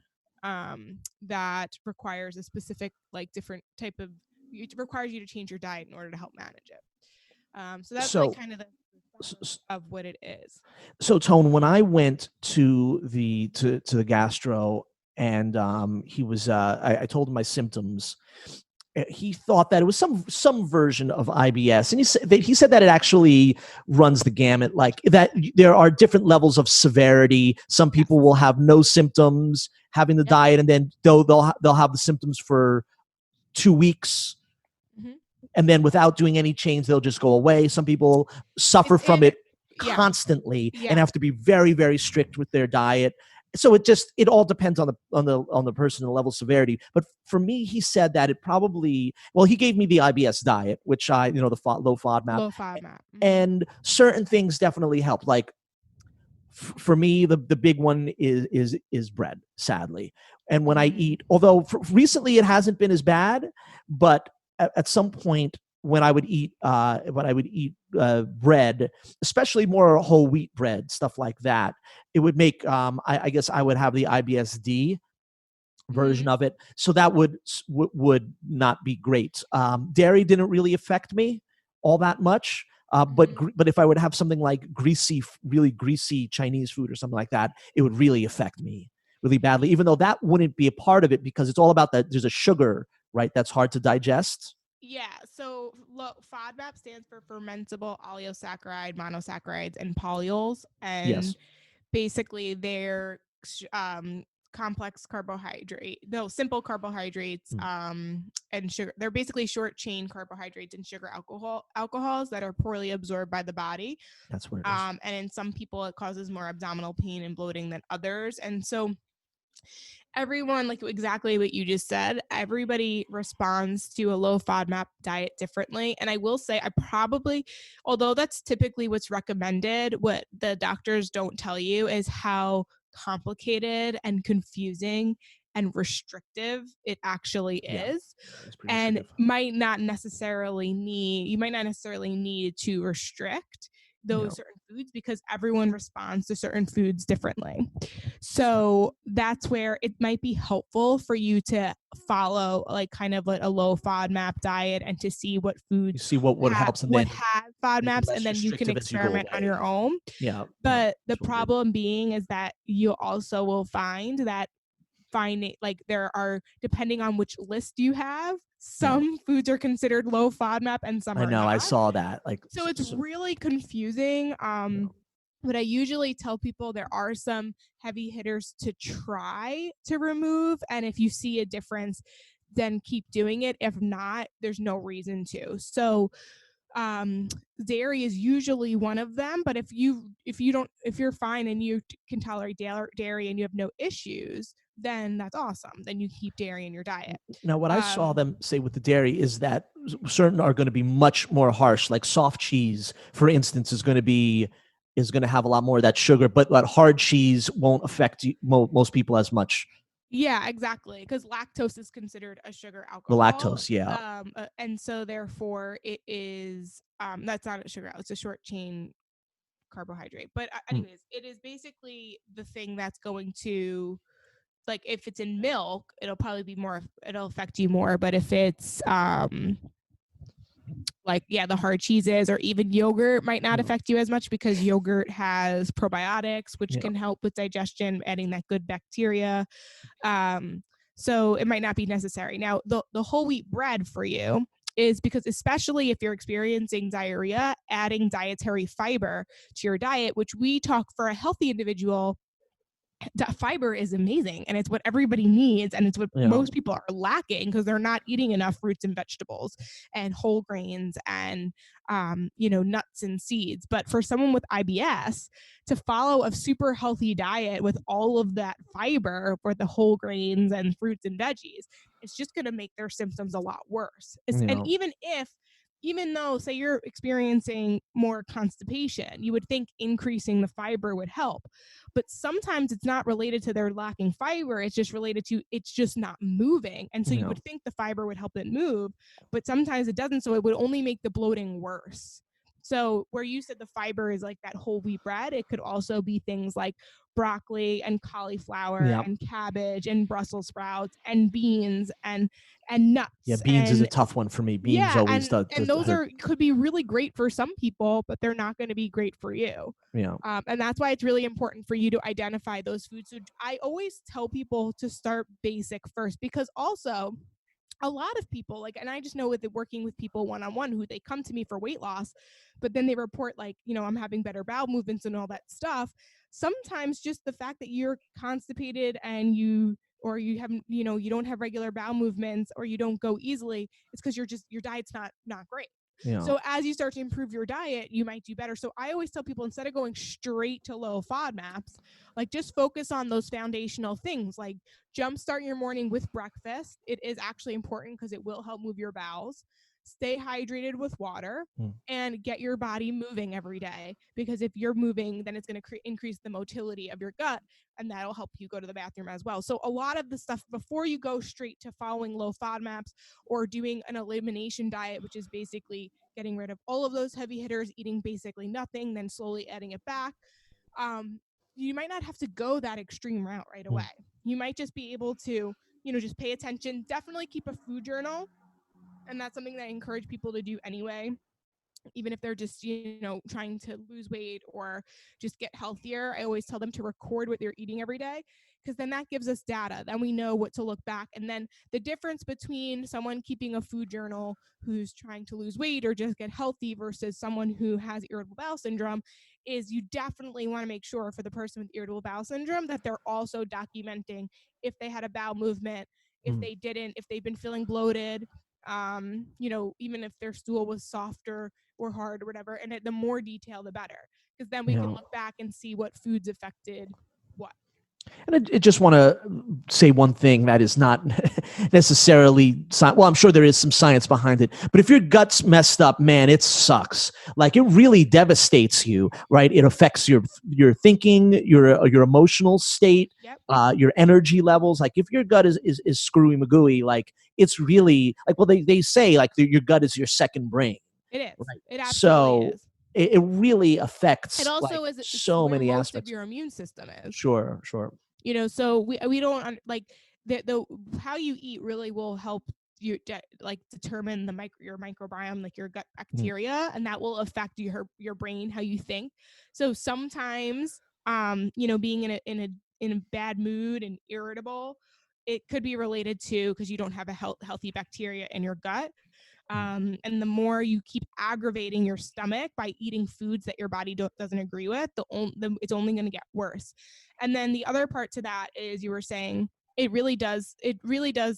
that requires a specific like different type of, it requires you to change your diet in order to help manage it. So that's like kind of of what it is. So Tone, when I went to the gastro and he was I told him my symptoms, he thought that it was some version of IBS, and he said that it actually runs the gamut, like that there are different levels of severity. Some people will have no symptoms having the diet, and then they'll have the symptoms for 2 weeks. Mm-hmm. And then without doing any change, they'll just go away. Some people suffer from it constantly and have to be very, very strict with their diet. So it all depends on the person and the level of severity. But for me, he said that it probably, he gave me the IBS diet, which the low FODMAP. Low FODMAP. Mm-hmm. And certain things definitely help. Like for me, the big one is bread, sadly. And when I eat, although recently it hasn't been as bad, but at some point when I would eat bread, especially more whole wheat bread, stuff like that, it would make I guess I would have the IBSD version of it, so that would not be great. Dairy didn't really affect me all that much, but if I would have something like really greasy Chinese food or something like that, it would really affect me really badly, even though that wouldn't be a part of it, because it's all about that there's a sugar, right, that's hard to digest. Yeah, so FODMAP stands for fermentable oligosaccharide, monosaccharides, and polyols, and basically they're simple carbohydrates and sugar. They're basically short chain carbohydrates and sugar alcohols that are poorly absorbed by the body. That's what it is. And in some people it causes more abdominal pain and bloating than others, and so everyone, like exactly what you just said, everybody responds to a low FODMAP diet differently. And I will say, although that's typically what's recommended, what the doctors don't tell you is how complicated and confusing and restrictive it actually is. And you might not necessarily need to restrict those certain foods, because everyone responds to certain foods differently. So that's where it might be helpful for you to follow like kind of like a low FODMAP diet and to see what foods helps and what has FODMAPs, and then you can experiment on your own. But the problem being is that you also will find that like there are, depending on which list you have, some foods are considered low FODMAP and some are not. I saw that. So it's really confusing. But I usually tell people there are some heavy hitters to try to remove, and if you see a difference, then keep doing it. If not, there's no reason to. So dairy is usually one of them, but if you're fine and you can tolerate dairy and you have no issues, then that's awesome. Then you keep dairy in your diet. Now, what I saw them say with the dairy is that certain are going to be much more harsh, like soft cheese, for instance, is going to have a lot more of that sugar, but that hard cheese won't affect most people as much. Yeah, exactly. Because lactose is considered a sugar alcohol. The lactose, yeah. And so therefore it is, that's not a sugar, it's a short chain carbohydrate. But anyways, it is basically the thing that's going to, like if it's in milk, it'll affect you more. But if it's, the hard cheeses or even yogurt might not affect you as much, because yogurt has probiotics, which can help with digestion, adding that good bacteria. So it might not be necessary. Now, the whole wheat bread for you is because, especially if you're experiencing diarrhea, adding dietary fiber to your diet, which we talk for a healthy individual, that fiber is amazing, and it's what everybody needs, and it's what most people are lacking because they're not eating enough fruits and vegetables and whole grains and nuts and seeds. But for someone with IBS to follow a super healthy diet with all of that fiber for the whole grains and fruits and veggies, it's just going to make their symptoms a lot worse. And even though, say, you're experiencing more constipation, you would think increasing the fiber would help. But sometimes it's not related to their lacking fiber. It's just related to it's just not moving. And so you would think the fiber would help it move, but sometimes it doesn't. So it would only make the bloating worse. So where you said the fiber is like that whole wheat bread, it could also be things like broccoli and cauliflower and cabbage and Brussels sprouts and beans and nuts. Yeah, beans is a tough one for me. Beans always does. And those could be really great for some people, but they're not going to be great for you. Yeah. And that's why it's really important for you to identify those foods. So I always tell people to start basic first, because also a lot of people, like, and I just know with working with people one-on-one who they come to me for weight loss, but then they report like, I'm having better bowel movements and all that stuff. Sometimes just the fact that you're constipated and you haven't, you don't have regular bowel movements or you don't go easily, it's because your diet's not great. Yeah. So as you start to improve your diet, you might do better. So I always tell people, instead of going straight to low FODMAPs, like just focus on those foundational things, like jumpstart your morning with breakfast. It is actually important because it will help move your bowels. Stay hydrated with water and get your body moving every day, because if you're moving, then it's going to increase the motility of your gut, and that'll help you go to the bathroom as well. So a lot of the stuff before you go straight to following low FODMAPs or doing an elimination diet, which is basically getting rid of all of those heavy hitters, eating basically nothing, then slowly adding it back. You might not have to go that extreme route right away. You might just be able to, just pay attention. Definitely keep a food journal. And that's something that I encourage people to do anyway, even if they're just, trying to lose weight or just get healthier. I always tell them to record what they're eating every day, because then that gives us data. Then we know what to look back. And then the difference between someone keeping a food journal who's trying to lose weight or just get healthy versus someone who has irritable bowel syndrome is you definitely want to make sure for the person with irritable bowel syndrome that they're also documenting if they had a bowel movement, if they didn't, if they've been feeling bloated, even if their stool was softer or hard or whatever. And the more detail, the better, because then we can look back and see what foods affected what. And I just want to say one thing that is not necessarily well, I'm sure there is some science behind it, but if your gut's messed up, man, it sucks. Like, it really devastates you, right? It affects your thinking, your emotional state, your energy levels. Like, if your gut is screwy magooey, like, it's really like, well, they say like your gut is your second brain. It is. Right? It absolutely is. It really affects it also like, is so where many most aspects of your immune system is. Sure. So we don't like the how you eat really will help you like determine your microbiome, like your gut bacteria, and that will affect your brain, how you think. So sometimes being in a bad mood and irritable, it could be related to because you don't have a healthy bacteria in your gut. And the more you keep aggravating your stomach by eating foods that your body doesn't agree with, it's only going to get worse. And then the other part to that is, you were saying, it really does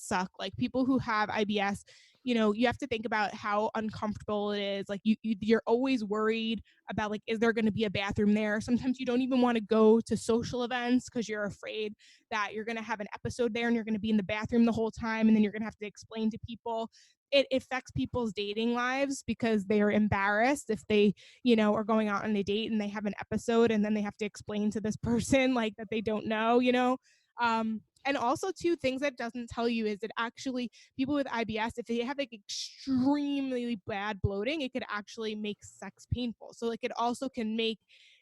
suck. Like, people who have IBS, you have to think about how uncomfortable it is. Like, you're always worried about, like, is there going to be a bathroom there? Sometimes you don't even want to go to social events because you're afraid that you're going to have an episode there and you're going to be in the bathroom the whole time, and then you're going to have to explain to people. It affects people's dating lives because they are embarrassed if they, are going out on a date and they have an episode and then they have to explain to this person like that they don't know, and also, two things that doesn't tell you is that actually people with IBS, if they have like extremely bad bloating, it could actually make sex painful. So like, it also can make,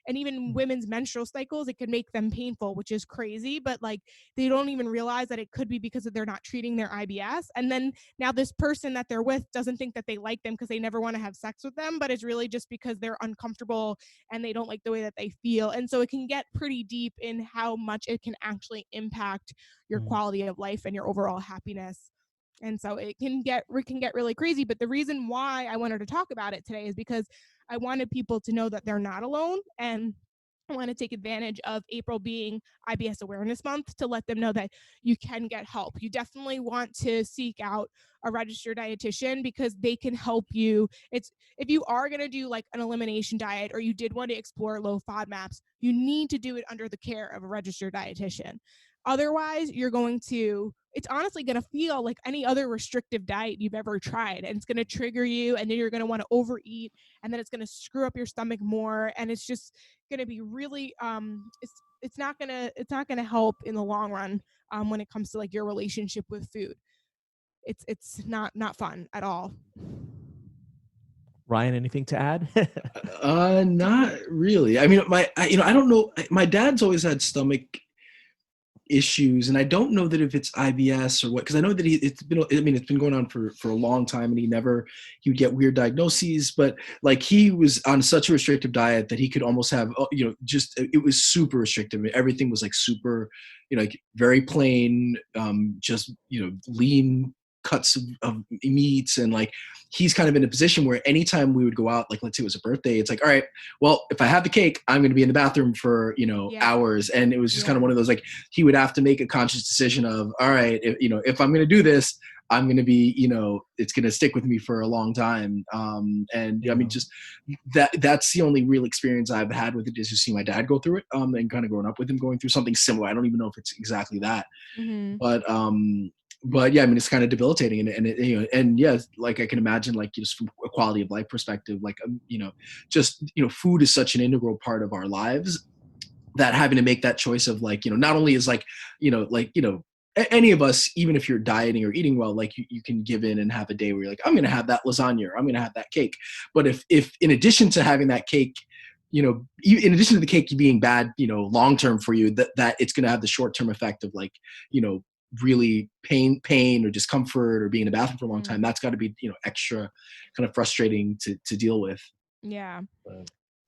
and even women's menstrual cycles, it could make them painful, which is crazy. But like, they don't even realize that it could be because they're not treating their IBS. And then now this person that they're with doesn't think that they like them because they never want to have sex with them, but it's really just because they're uncomfortable and they don't like the way that they feel. And so it can get pretty deep in how much it can actually impact your quality of life and your overall happiness. And so it can get really crazy. But the reason why I wanted to talk about it today is because I wanted people to know that they're not alone. And I want to take advantage of April being IBS Awareness Month to let them know that you can get help. You definitely want to seek out a registered dietitian because they can help you. If you are going to do like an elimination diet, or you did want to explore low FODMAPs, you need to do it under the care of a registered dietitian. Otherwise, it's honestly going to feel like any other restrictive diet you've ever tried, and it's going to trigger you, and then you're going to want to overeat, and then it's going to screw up your stomach more, and it's just going to be really it's not going to help in the long run when it comes to like your relationship with food. It's not fun at all. Ryan, anything to add? Not really. I mean, I don't know. My dad's always had stomach issues, and I don't know that if it's IBS or what, because I know that it's been going on for a long time, and he would get weird diagnoses, but like he was on such a restrictive diet that he could almost have, it was super restrictive. Everything was like super, like very plain, just, lean cuts of meats, and like he's kind of in a position where anytime we would go out, like let's say it was a birthday, it's like, all right, well, if I have the cake, I'm going to be in the bathroom for hours, and it was just kind of one of those, like he would have to make a conscious decision of, all right, if I'm going to do this, I'm going to be, it's going to stick with me for a long time. I mean, just that's the only real experience I've had with it, is just seeing my dad go through it, and kind of growing up with him going through something similar. I don't even know if it's exactly that, but yeah, I mean, it's kind of debilitating, and yeah, like I can imagine, like just from a quality of life perspective, like, food is such an integral part of our lives, that having to make that choice of like, not only is like, any of us, even if you're dieting or eating well, like you can give in and have a day where you're like, I'm going to have that lasagna, or I'm going to have that cake. But if in addition to having that cake, in addition to the cake being bad, long-term for you, that it's going to have the short-term effect of like, really pain or discomfort or being in the bathroom for a long time, that's got to be, extra kind of frustrating to deal with. Yeah.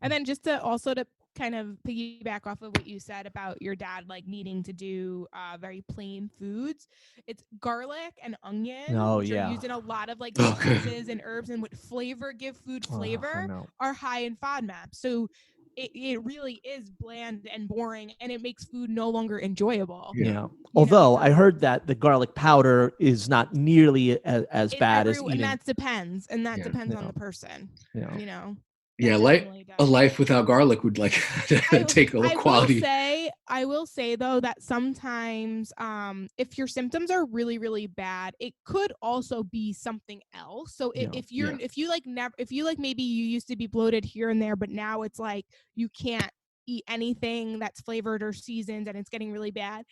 And then just to kind of piggyback off of what you said about your dad, like needing to do very plain foods, it's garlic and onion, which are used in a lot of like spices and herbs, and what give food flavor, are high in FODMAP. So it really is bland and boring, and it makes food no longer enjoyable. Yeah. Although I heard that the garlic powder is not nearly as bad as eating. And that depends. And that depends on the person. Yeah, a life without garlic would like take a little quality. I will say though that sometimes, if your symptoms are really, really bad, it could also be something else. So if you maybe you used to be bloated here and there, but now it's like you can't eat anything that's flavored or seasoned, and it's getting really bad.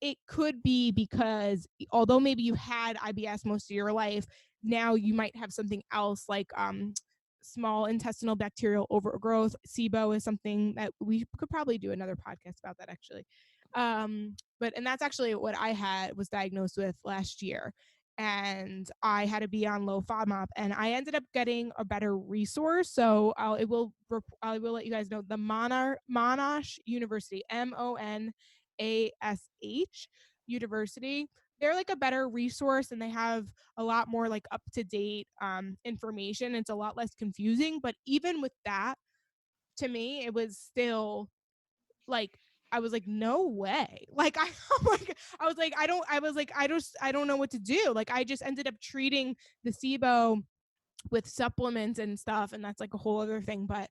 It could be because although maybe you had IBS most of your life, now you might have something else like small intestinal bacterial overgrowth. SIBO is something that we could probably do another podcast about that, actually. And that's actually what I was diagnosed with last year. And I had to be on low FODMAP, and I ended up getting a better resource. So I will let you guys know the Monash University, MONASH University. They're like a better resource, and they have a lot more like up-to-date information. It's a lot less confusing, but even with that, to me, it was still like, I was like, no way. Like I don't know what to do. Like I just ended up treating the SIBO with supplements and stuff, and that's like a whole other thing, but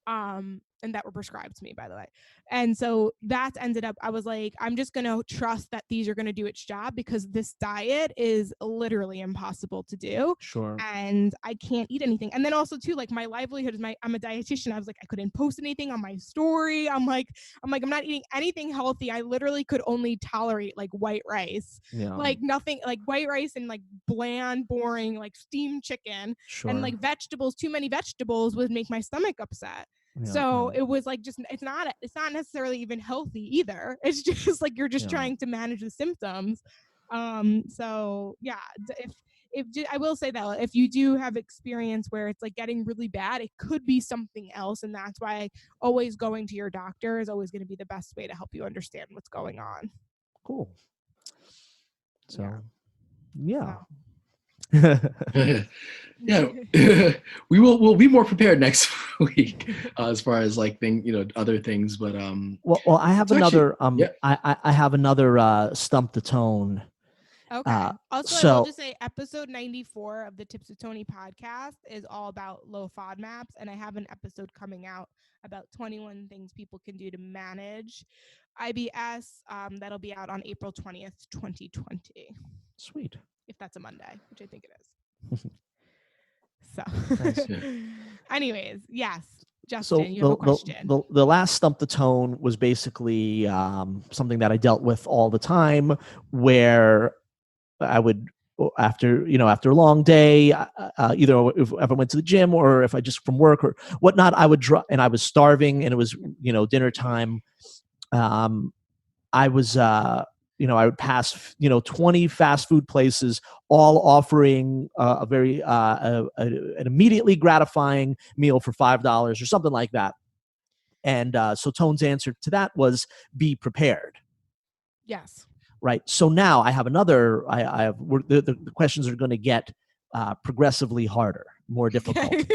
and that were prescribed to me, by the way. And so that's ended up, I was like, I'm just going to trust that these are going to do its job, because this diet is literally impossible to do. Sure. And I can't eat anything. And then also too, like my livelihood is I'm a dietitian. I was like, I couldn't post anything on my story. I'm not eating anything healthy. I literally could only tolerate like white rice, like nothing, like white rice and like bland, boring, like steamed chicken, and like vegetables. Too many vegetables would make my stomach upset. It was like, just it's not necessarily even healthy either. It's just like you're just trying to manage the symptoms. So yeah, if I will say that if you do have experience where it's like getting really bad, it could be something else, and that's why always going to your doctor is always going to be the best way to help you understand what's going on. Cool. So yeah. Yeah, we'll be more prepared next week as far as like other things, but well I have another I have another stump the tone. Okay. Also, I will just say episode 94 of the Tips with Tony podcast is all about low FODMAPs, and I have an episode coming out about 21 things people can do to manage IBS. That'll be out on April 20th, 2020. Sweet. If that's a Monday, which I think it is. So, anyways, yes, Justin, you have a question. The last Stump the Tone was basically something that I dealt with all the time, where I would after a long day, either if I went to the gym or if I just from work or whatnot, I would and I was starving and it was dinner time. I was I would pass 20 fast food places, all offering a very an immediately gratifying meal for $5 or something like that. And so Tone's answer to that was be prepared. Yes. Right. So now I have another. I have the questions are going to get progressively harder, more difficult. Okay.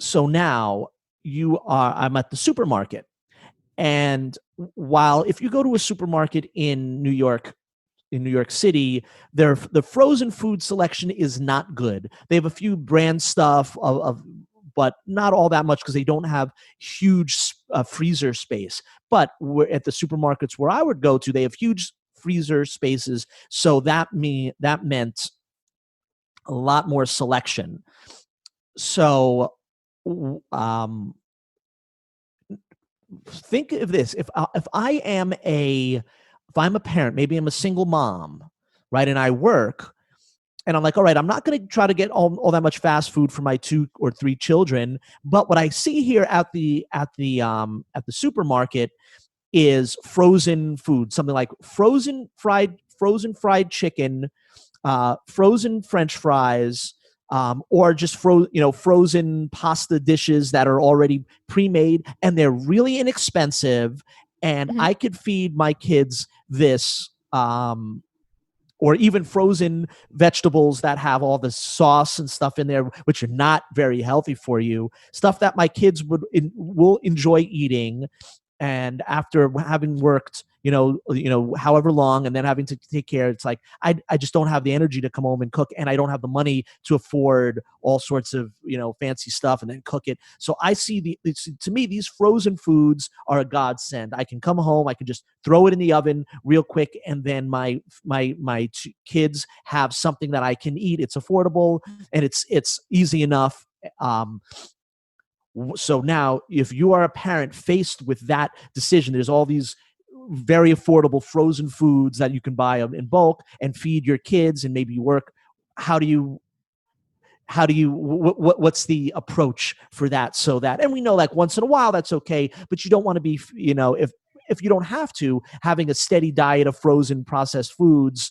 So now I'm at the supermarket, and while if you go to a supermarket in New York City, the frozen food selection is not good. They have a few brand stuff but not all that much because they don't have huge freezer space. But at the supermarkets where I would go to, they have huge freezer spaces. So that meant a lot more selection. So think of this: if I'm a parent, maybe I'm a single mom, right, and I work. And I'm like, all right, I'm not going to try to get all that much fast food for my 2 or 3 children. But what I see here at the supermarket is frozen food, something like frozen fried chicken, frozen French fries, or just frozen pasta dishes that are already pre-made, and they're really inexpensive. And I could feed my kids this. Or even frozen vegetables that have all the sauce and stuff in there, which are not very healthy for you. Stuff that my kids will enjoy eating. And after having worked, however long, and then having to take care, it's like I just don't have the energy to come home and cook, and I don't have the money to afford all sorts of fancy stuff and then cook it. So I see to me these frozen foods are a godsend. I can come home, I can just throw it in the oven real quick, and then my kids have something that I can eat. It's affordable and it's easy enough. So now, if you are a parent faced with that decision, there's all these very affordable frozen foods that you can buy in bulk and feed your kids, and maybe you work. What's the approach for that? So that, and we know like once in a while that's okay, but you don't want to be, if you don't have to, having a steady diet of frozen processed foods,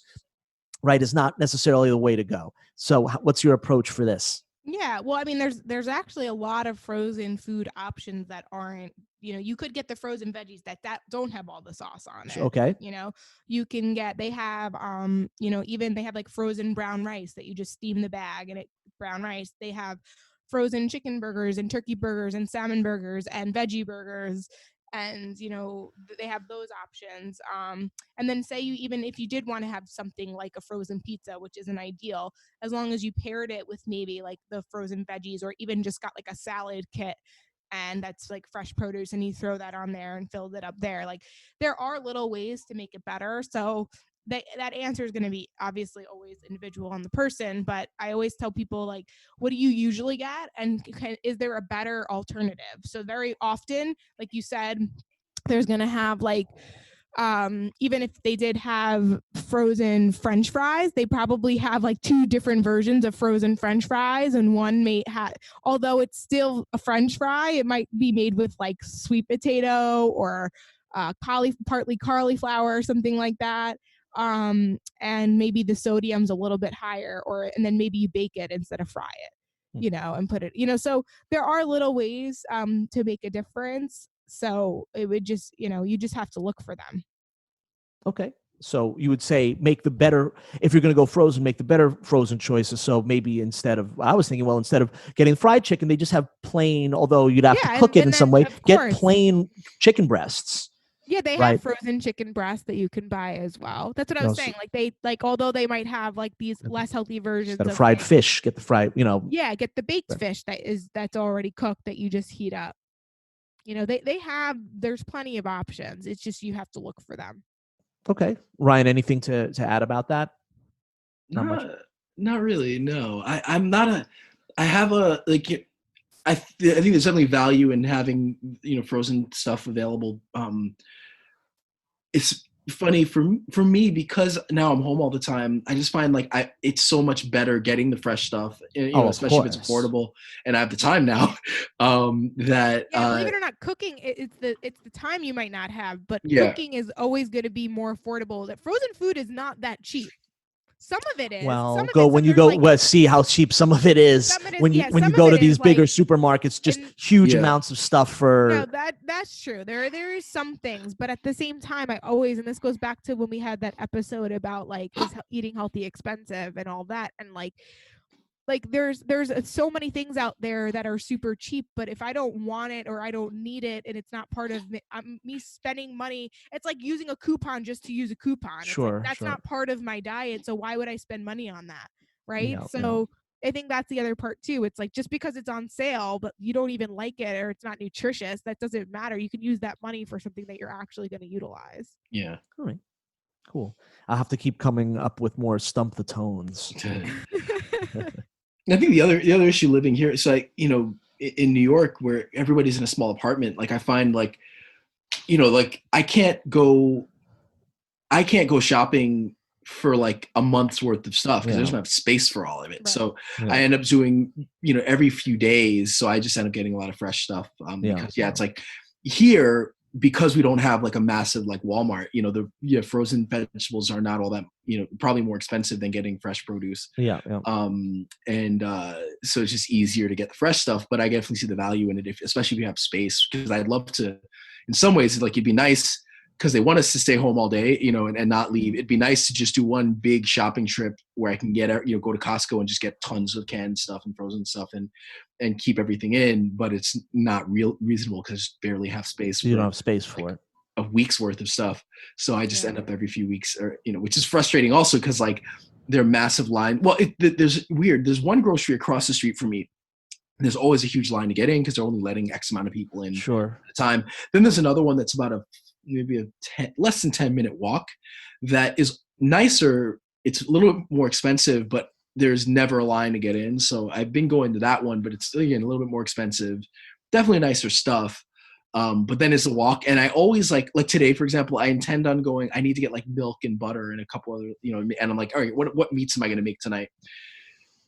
right, is not necessarily the way to go. So what's your approach for this? Yeah, well, I mean, there's actually a lot of frozen food options that aren't, you could get the frozen veggies that don't have all the sauce on it. Okay. You can get, they have, even they have like frozen brown rice that you just steam the bag and brown rice. They have frozen chicken burgers and turkey burgers and salmon burgers and veggie burgers. And, they have those options. And then say even if you did want to have something like a frozen pizza, which isn't ideal, as long as you paired it with maybe like the frozen veggies, or even just got like a salad kit and that's like fresh produce and you throw that on there and filled it up there. Like there are little ways to make it better. So that answer is going to be obviously always individual on the person, but I always tell people, like, what do you usually get? And is there a better alternative? So very often, like you said, there's going to have like, even if they did have frozen French fries, they probably have like 2 different versions of frozen French fries. And one may have, although it's still a French fry, it might be made with like sweet potato or partly cauliflower or something like that. And maybe the sodium's a little bit higher, and then maybe you bake it instead of fry it, and put it, so there are little ways to make a difference. So it would just, you just have to look for them. Okay. So you would say if you're going to go frozen, make the better frozen choices. So maybe instead of getting fried chicken, they just have plain, although you'd have to cook it in some way, get plain chicken breasts. Yeah, they have frozen chicken breasts that you can buy as well. That's what I was saying. Like although they might have like these less healthy versions of fried fish, get the fried, Yeah, get the baked fish that's already cooked that you just heat up. There's plenty of options. It's just you have to look for them. Okay. Ryan, anything to add about that? Not much. Not really, no. I think there's definitely value in having, frozen stuff available. It's funny for me, because now I'm home all the time. I just find like it's so much better getting the fresh stuff, you know, especially if it's affordable, and I have the time now. That believe it or not, cooking it's the time you might not have, but cooking is always going to be more affordable. That frozen food is not that cheap. Some of it is. Well, see how cheap some of it is when you go to these bigger supermarkets. Just huge amounts of stuff for. No, that's true. There is some things, but at the same time, I always, and this goes back to when we had that episode about like is eating healthy expensive and all that, and like there's so many things out there that are super cheap, but if I don't want it or I don't need it and it's not part of me spending money, it's like using a coupon just to use a coupon. Sure, that's not part of my diet, so why would I spend money on that, right? No. I think that's the other part too. It's like just because it's on sale but you don't even like it or it's not nutritious, that doesn't matter. You can use that money for something that you're actually going to utilize. Yeah. All right. Cool. I'll have to keep coming up with more stump the tones. I think the other issue living here is like, you know, in New York where everybody's in a small apartment, like I find like, you know, like I can't go shopping for like a month's worth of stuff because I just don't have space for all of it. Right. So I end up doing, you know, every few days. So I just end up getting a lot of fresh stuff because it's like here, because we don't have like a massive like Walmart, you know, frozen vegetables are not all that, you know, probably more expensive than getting fresh produce. So it's just easier to get the fresh stuff, but I definitely see the value in it, especially if you have space, because I'd love to, in some ways, like it'd be nice because they want us to stay home all day, you know, and not leave. It'd be nice to just do one big shopping trip where I can get, you know, go to Costco and just get tons of canned stuff and frozen stuff and keep everything in, but it's not reasonable because barely have space. You don't have space for it. A week's worth of stuff. So I just end up every few weeks, or, you know, which is frustrating also because like they're massive line. Well, there's one grocery across the street from me. There's always a huge line to get in because they're only letting X amount of people in at a time. Then there's another one that's about maybe less than 10-minute walk that is nicer. It's a little bit more expensive, but there's never a line to get in. So I've been going to that one, but it's again a little bit more expensive. Definitely nicer stuff. But then it's a walk, and I always like today, for example, I intend on going. I need to get like milk and butter and a couple other, you know, and I'm like, all right, what meats am I going to make tonight?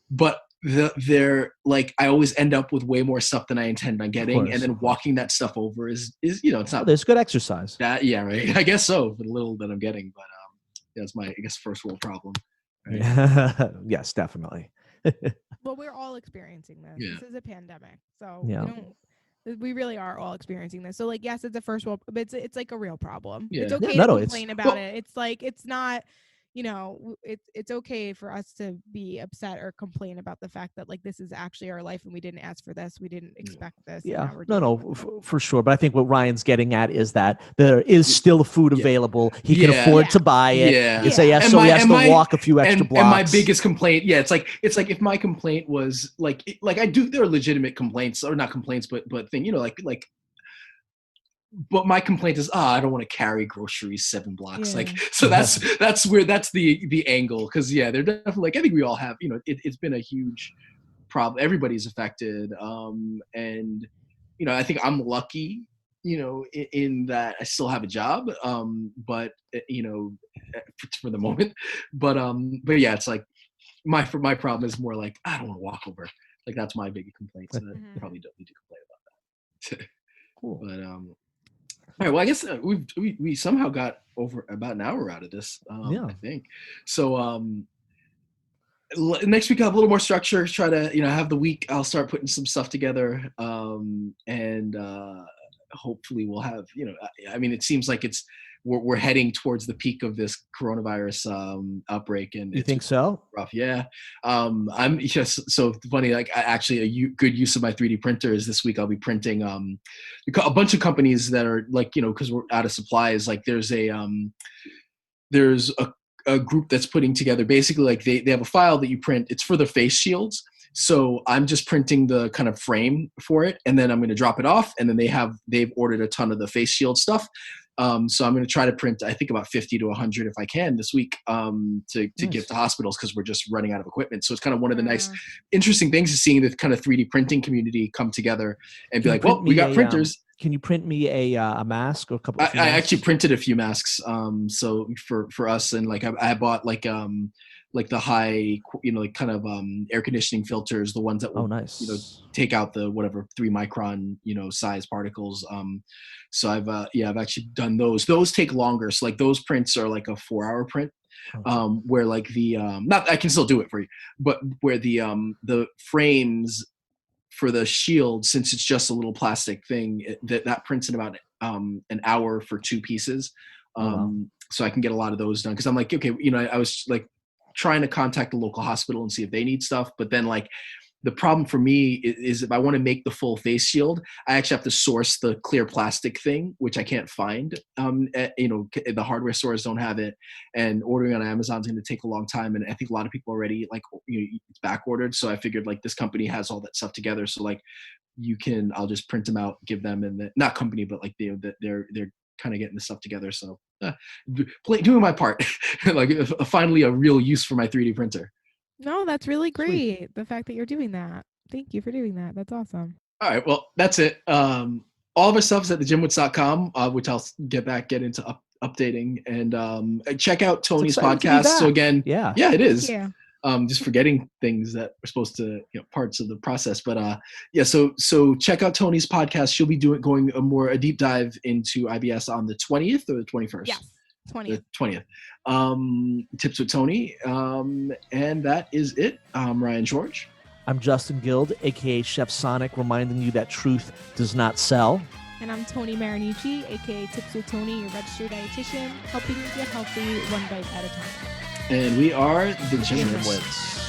But they're like, I always end up with way more stuff than I intend on getting, and then walking that stuff over is you know, it's not. There's good exercise. Right. I guess so for the little that I'm getting, but that's my first world problem. Right? Yes, definitely. Well, we're all experiencing this. Yeah. This is a pandemic, so we really are all experiencing this. So like, yes, it's a first world, but it's like a real problem. Yeah. It's okay to complain about it. It's like, it's not, you know, it's okay for us to be upset or complain about the fact that like this is actually our life and we didn't ask for this, we didn't expect this. Yeah, for sure. But I think what Ryan's getting at is that there is still food available. He can afford to buy it. Yeah. So he has to walk a few extra blocks. And my biggest complaint, it's like if my complaint was like I do, there are legitimate complaints, or not complaints, but thing, you know, like. But my complaint is, I don't want to carry groceries 7 blocks. Like, so that's the angle. Cause they're definitely like, I think we all have, you know, it's been a huge problem. Everybody's affected. And, you know, I think I'm lucky, you know, in that I still have a job. But you know, for the moment, but yeah, it's like my problem is more like, I don't want to walk over. Like, that's my big complaint. So I probably don't need to complain about that. Cool. But, all right. Well, I guess we somehow got over about an hour out of this. I think so. Next week I'll have a little more structure. Try to, you know, have the week. I'll start putting some stuff together, and hopefully we'll have, you know, I mean, it seems like we're heading towards the peak of this coronavirus outbreak, and you think so? Rough, yeah. I'm just so funny. Like, good use of my 3D printer is this week. I'll be printing a bunch of companies that are like, you know, because we're out of supplies. Like, there's a group that's putting together basically like they have a file that you print. It's for the face shields. So I'm just printing the kind of frame for it, and then I'm going to drop it off. And then they've ordered a ton of the face shield stuff. So I'm going to try to print, I think, about 50 to 100 if I can this week, to give to hospitals, because we're just running out of equipment. So it's kind of one of the nice, interesting things is seeing the kind of 3D printing community come together and be like, well, we got printers. can you print me a mask or a couple? I actually printed a few masks. So for us, and like I bought like the high, like kind of air conditioning filters, the ones that will nice. take out the whatever 3 micron size particles. So I've actually done those. Those take longer. So like those prints are like a 4-hour print. Where like the not I can still do it for you, but where the frames for the shield, since it's just a little plastic thing, that prints in about an hour for 2 pieces. So I can get a lot of those done, because I'm like, okay, I was like trying to contact the local hospital and see if they need stuff, but then like the problem for me is if I want to make the full face shield, I actually have to source the clear plastic thing, which I can't find. The hardware stores don't have it, and ordering on Amazon is going to take a long time. And I think a lot of people already it's back ordered. So I figured like this company has all that stuff together. So like I'll just print them out, give them, and not company, but like they're kind of getting the stuff together. So doing my part, like finally a real use for my 3D printer. No, that's really great. Sweet. The fact that you're doing that. Thank you for doing that. That's awesome. All right. Well, that's it. All of our stuff is at thegymwits.com, which I'll get into updating, and check out Tony's podcast. So again, yeah, it is. Yeah. Just forgetting things that we're supposed to, parts of the process. But so check out Tony's podcast. She'll be going a deep dive into IBS on the 20th or the 21st. Yes. 20th. The 20th. Tips with Tony. And that is it. I'm Ryan George. I'm Justin Guild, aka Chef Sonic, reminding you that truth does not sell. And I'm Tony Marinici, aka Tips with Tony, your registered dietitian, helping you get healthy one bite at a time. And we are the GymWits.